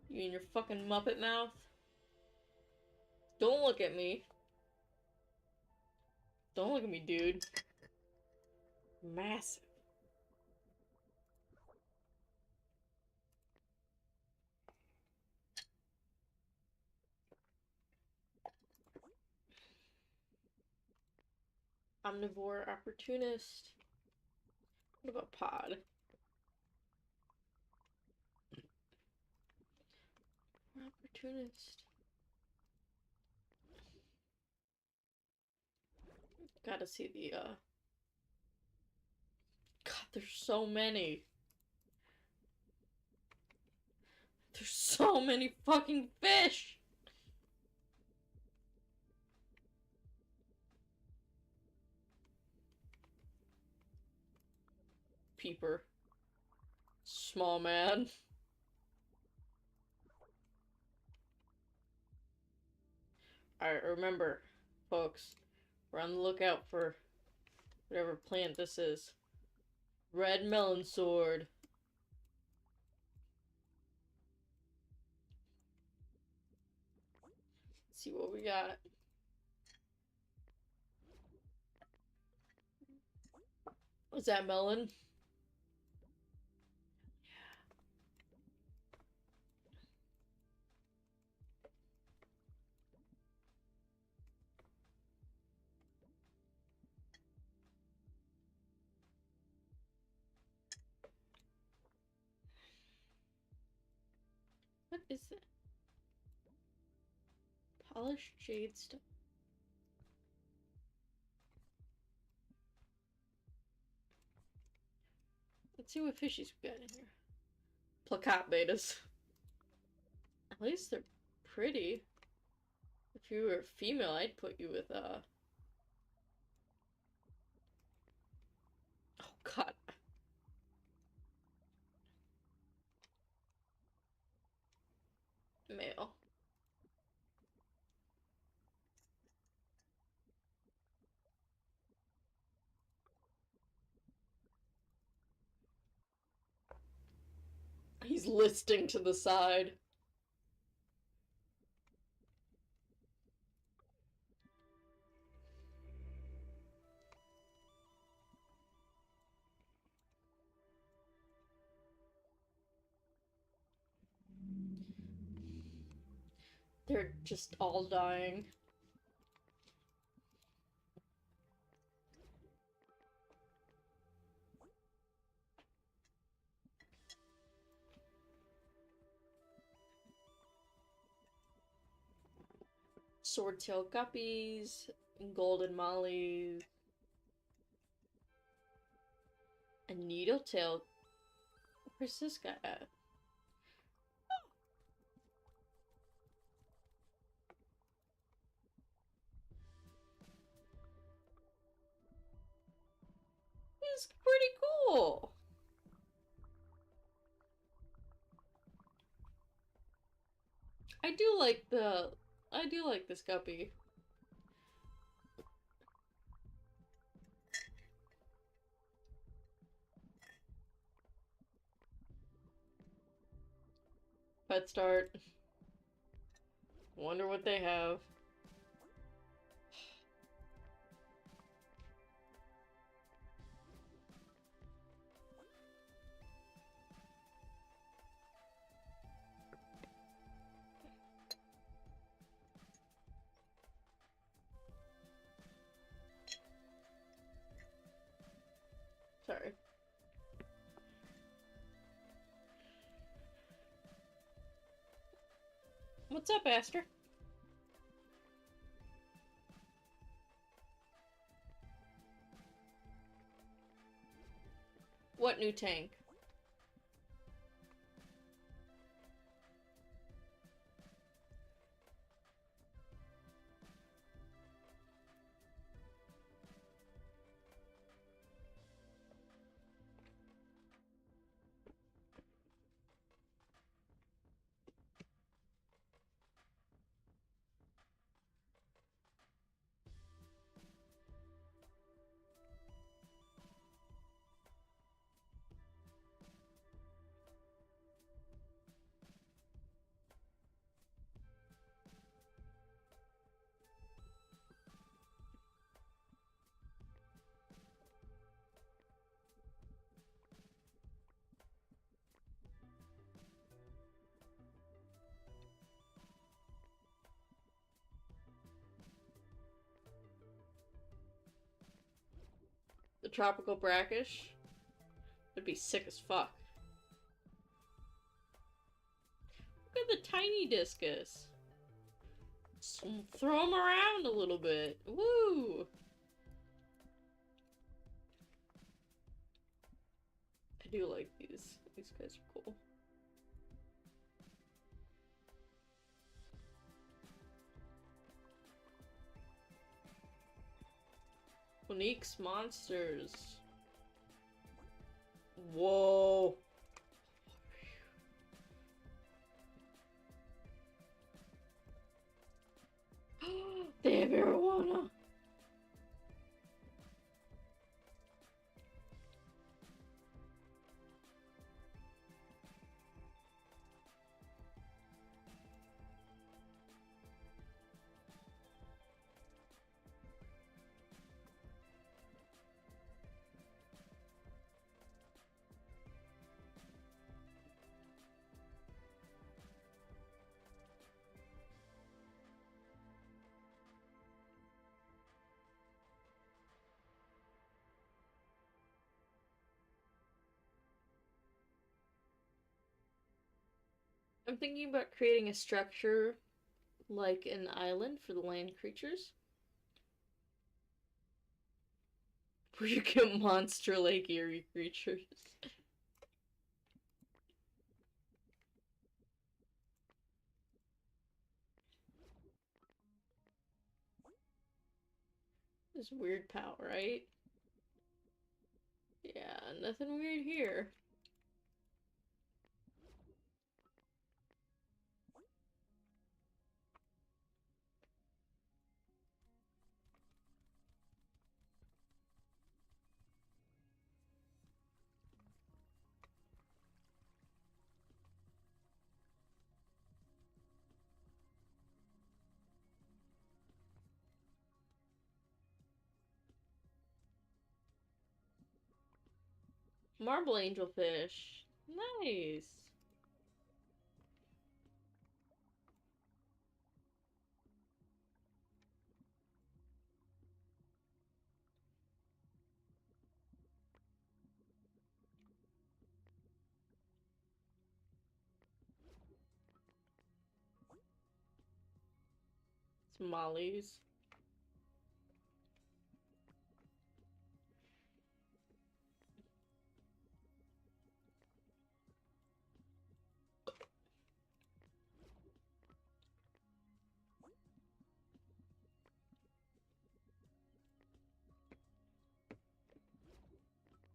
You and your fucking Muppet mouth. Don't look at me. Don't look at me, dude. Massive. Omnivore opportunist. What about pod? Opportunist. Gotta see the, God, there's so many. There's so many fucking fish! Peeper. Small man. Alright, remember, folks, we're on the lookout for whatever plant this is. Red melon sword. Let's see what we got. What's that, melon? What is that? Polished jade stone. Let's see what fishies we got in here. Plakat betas. At least they're pretty. If you were female, I'd put you with, oh god. Male. He's listing to the side. They're just all dying. Swordtail guppies, golden mollies, a needletail. Where's this guy at? He's pretty cool. I do like this guppy. Pet start. Wonder what they have. Sorry. What's up, Aster? What new tank? The tropical brackish? That'd be sick as fuck. Look at the tiny discus. Throw them around a little bit. Woo! I do like these. These guys are cool. Unique's monsters. Whoa. They have marijuana. I'm thinking about creating a structure like an island for the land creatures. Where you get monster lake eerie creatures. This weird pal, right? Yeah, nothing weird here. Marble angelfish. Nice. Mollies.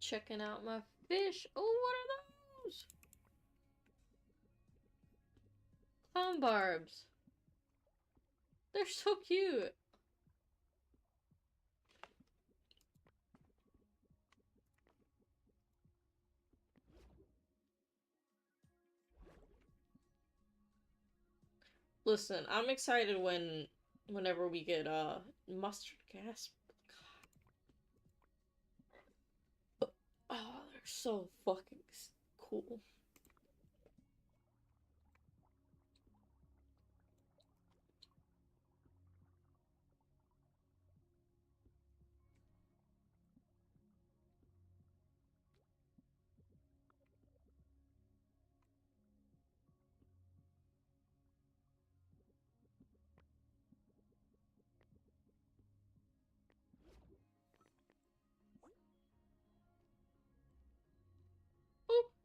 Checking out my fish. Oh, what are those? Clown barbs. They're so cute. Listen, I'm excited whenever we get mustard gas. God. Oh, they're so fucking cool.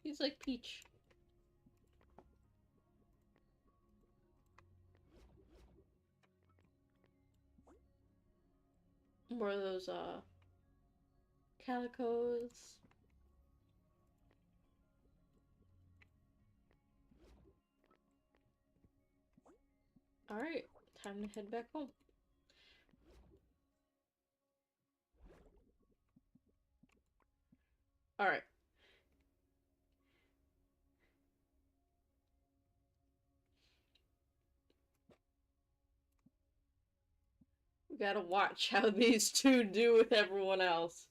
He's like Peach. More of those, calicos. Alright, time to head back home. Alright. We gotta watch how these two do with everyone else.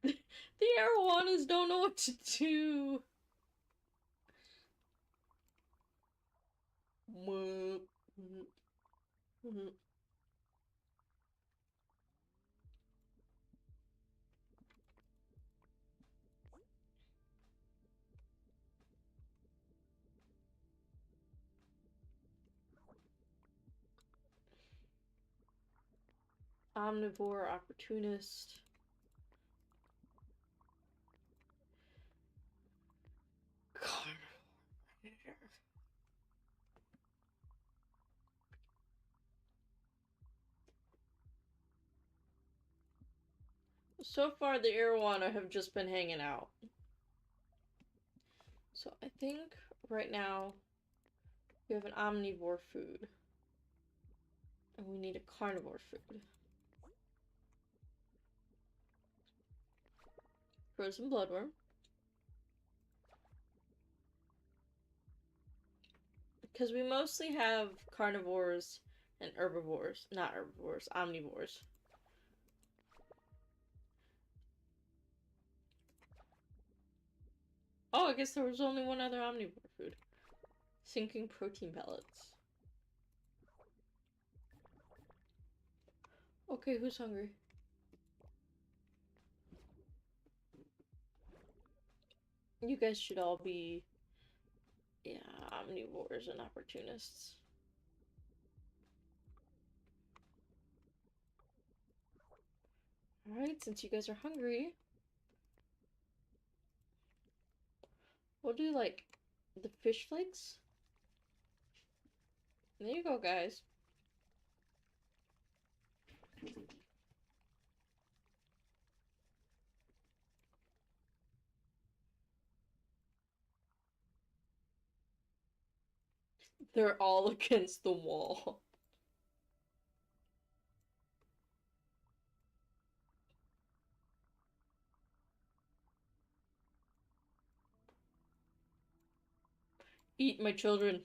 The arowanas don't know what to do. Omnivore, opportunist. So far, the arowana have just been hanging out. So I think right now we have an omnivore food. And we need a carnivore food. Frozen bloodworm. Because we mostly have carnivores and herbivores. Not herbivores, omnivores. Oh, I guess there was only one other omnivore food. Sinking protein pellets. Okay, who's hungry? You guys should all be, yeah, omnivores and opportunists. Alright, since you guys are hungry, we'll do, like, the fish flakes. There you go, guys. They're all against the wall. Eat my children.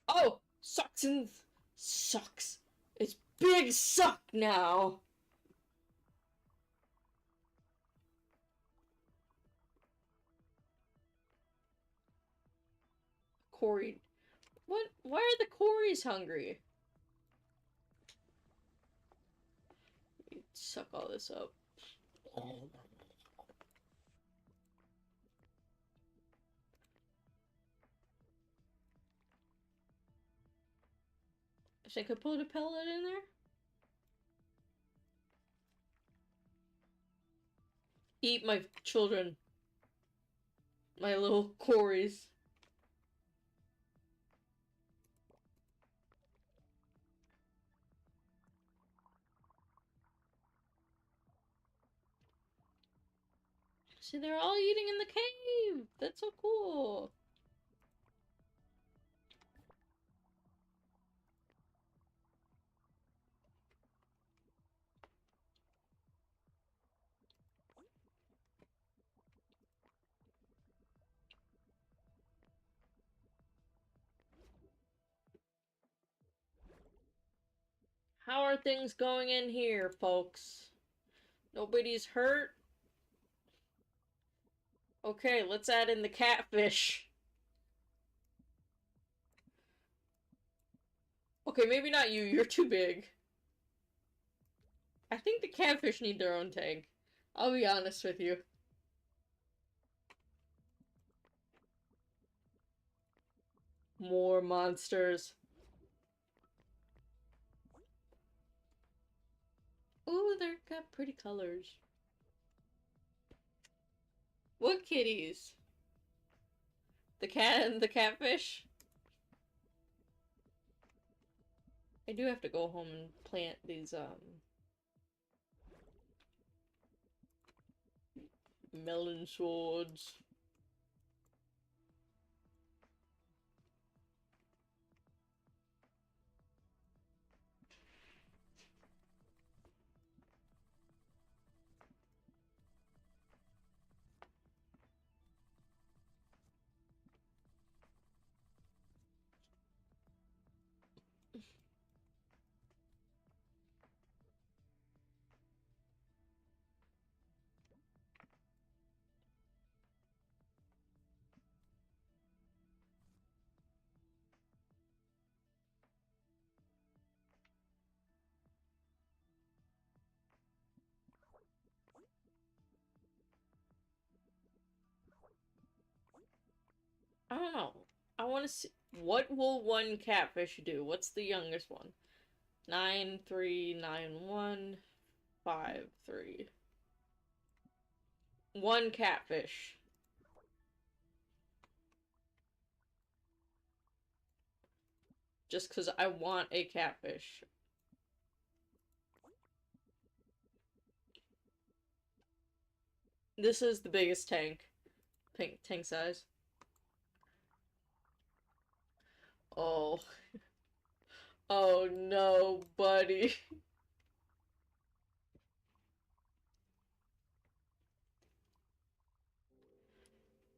Oh! Sucks and sucks. It's big suck now. Corey. What? Why are the Corys hungry? You suck all this up. I think I put a pellet in there. Eat my children. My little Corys. See, they're all eating in the cave. That's so cool. How are things going in here, folks? Nobody's hurt? Okay, let's add in the catfish. Okay, maybe not you. You're too big. I think the catfish need their own tank. I'll be honest with you. More monsters. Ooh, they've got pretty colors. What kitties? The cat and the catfish? I do have to go home and plant these, melon swords. I don't know. I want to see. What will one catfish do? What's the youngest one? 939153. One catfish. Just because I want a catfish. This is the biggest tank. Tank size. Oh. Oh no, buddy.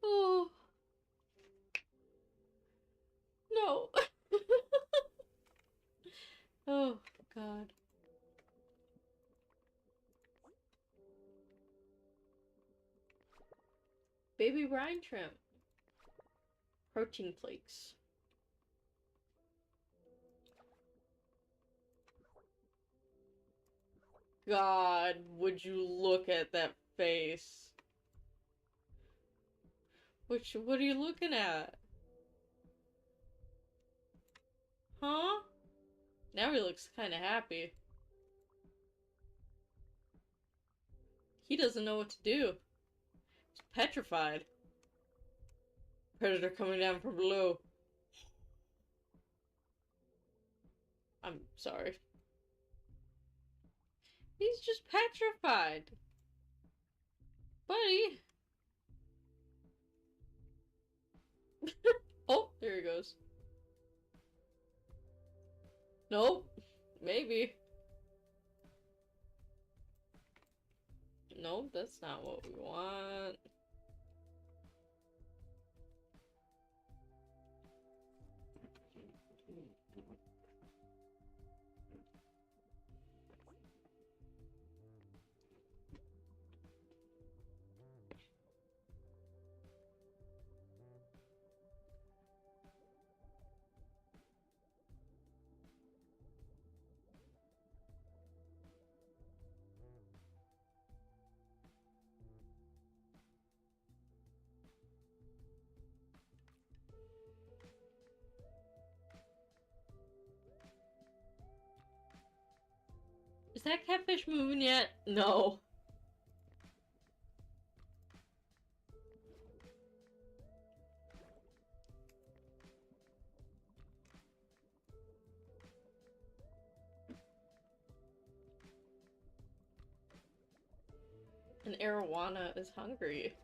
Oh. No. Oh, God. Baby brine shrimp. Protein flakes. God, would you look at that face? What are you looking at? Huh? Now he looks kinda happy. He doesn't know what to do. He's petrified. Predator coming down from below. I'm sorry. He's just petrified. Buddy. Oh, there he goes. Nope. Maybe. Nope, that's not what we want. Is that catfish moving yet? No. And arowana is hungry.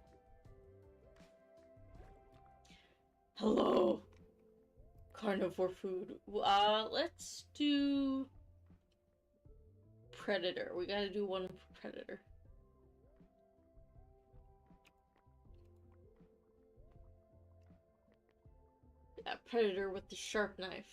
Hello. Carnivore food. Let's do predator. We gotta do one for predator. Yeah, predator with the sharp knife.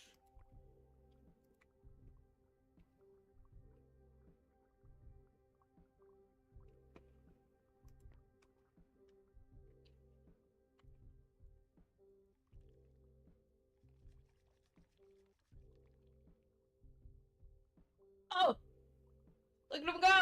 Oh! Look at him go!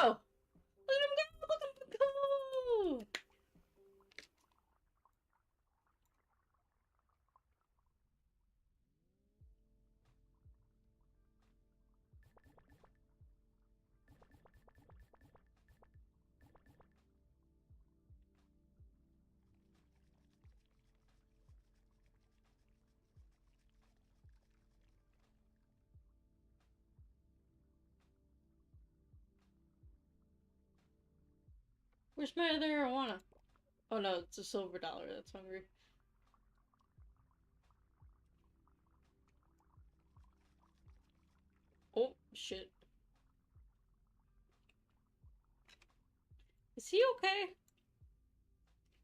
Where's my other arowana? Oh no, it's a silver dollar that's hungry. Oh, shit. Is he okay?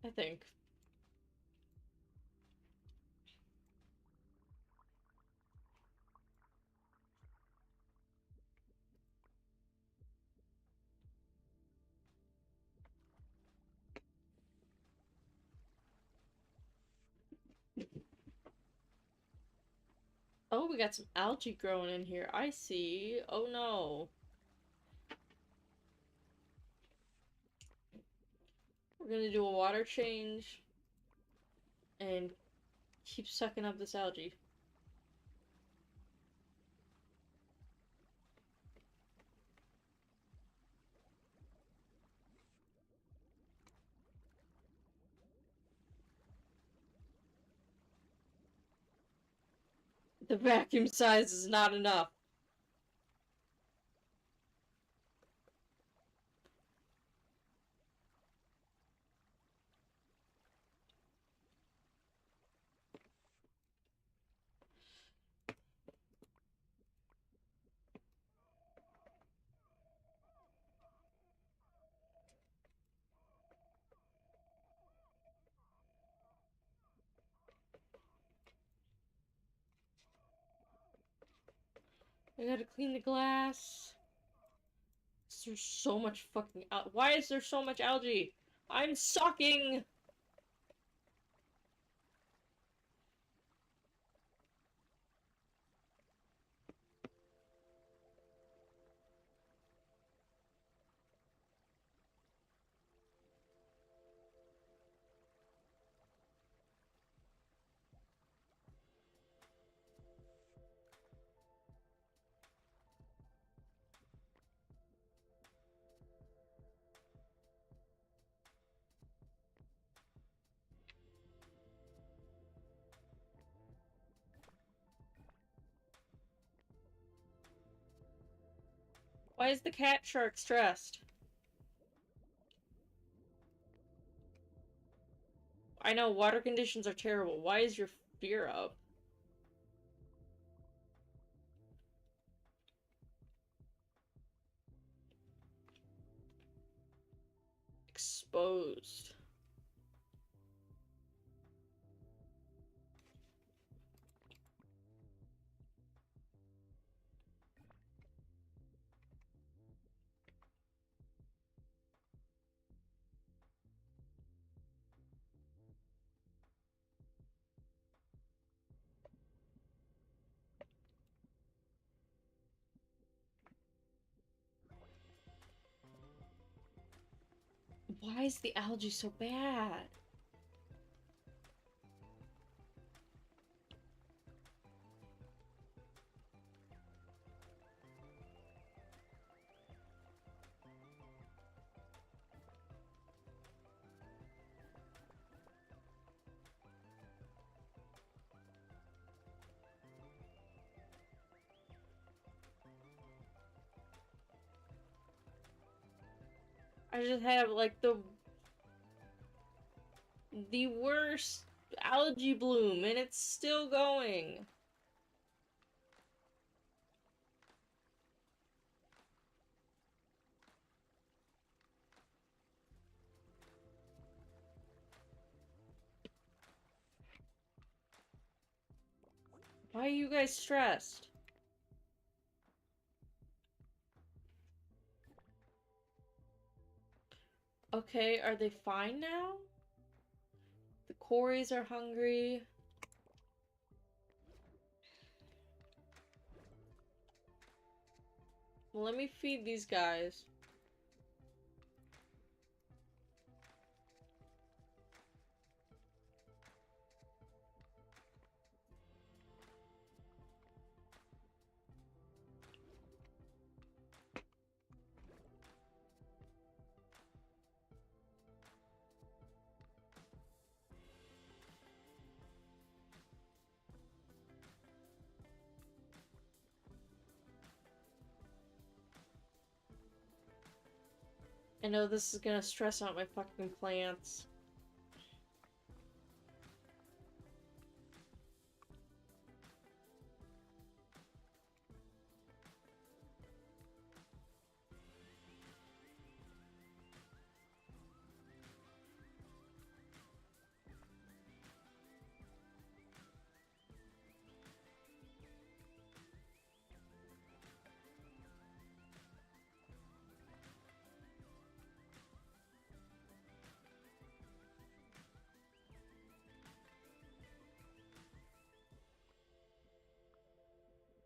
I think. Oh, we got some algae growing in here. I see. Oh no. We're gonna do a water change and keep sucking up this algae. The vacuum size is not enough. I gotta clean the glass. There's so much fucking why is there so much algae? I'm sucking! Why is the cat shark stressed? I know water conditions are terrible. Why is your fear up? Exposed. Why is the algae so bad? I just have like the worst algae bloom and it's still going. Why are you guys stressed? Okay, are they fine now? The Corys are hungry. Well, let me feed these guys. I know this is gonna stress out my fucking plants.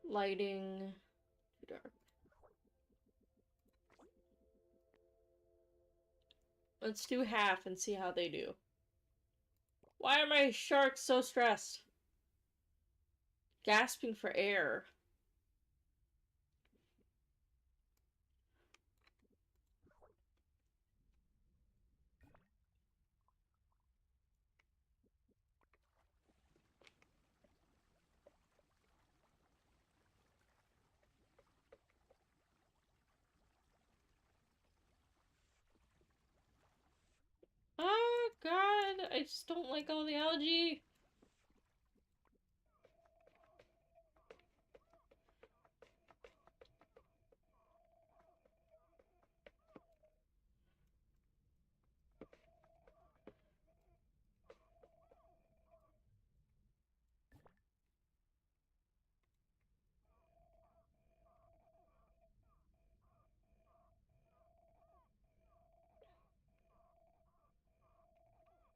Lighting. Too dark. Let's do half and see how they do. Why are my sharks so stressed? Gasping for air. Oh god, I just don't like all the algae.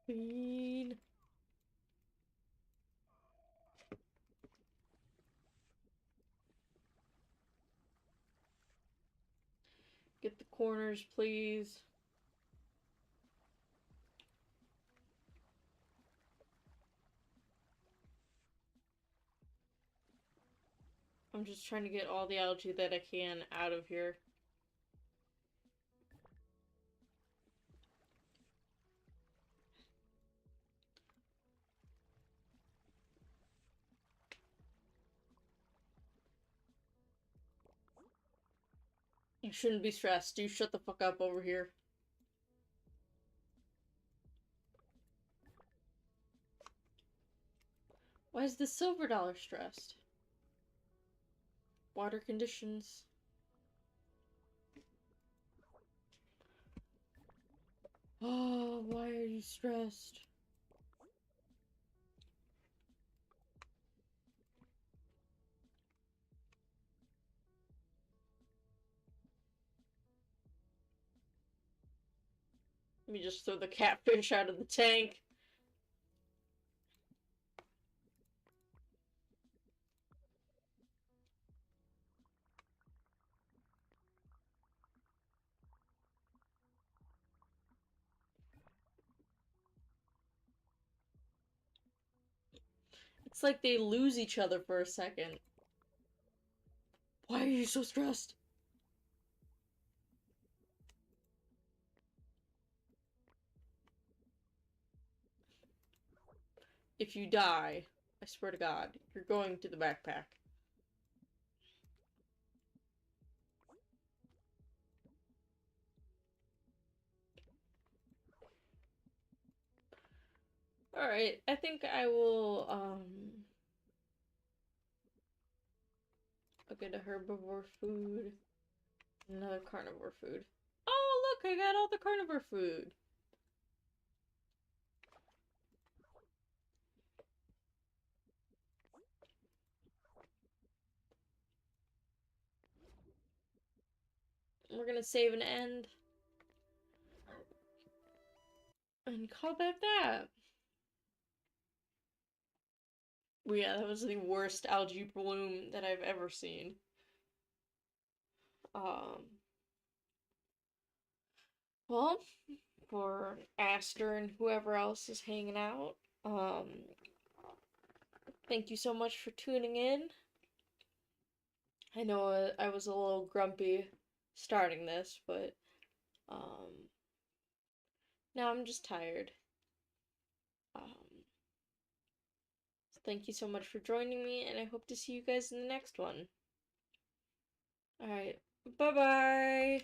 Queen. Get the corners, please. I'm just trying to get all the algae that I can out of here. You shouldn't be stressed. You shut the fuck up over here. Why is the silver dollar stressed? Water conditions. Oh, why are you stressed? Let me just throw the catfish out of the tank. It's like they lose each other for a second. Why are you so stressed? If you die, I swear to God, you're going to the backpack. Alright, I think I will, I'll get a herbivore food, another carnivore food. Oh, look, I got all the carnivore food. We're gonna save and end. And call that that. Well, yeah, that was the worst algae bloom that I've ever seen. Um, well, for Aster and whoever else is hanging out, thank you so much for tuning in. I know I was a little grumpy starting this, but, now I'm just tired. So thank you so much for joining me, and I hope to see you guys in the next one. Alright, bye-bye!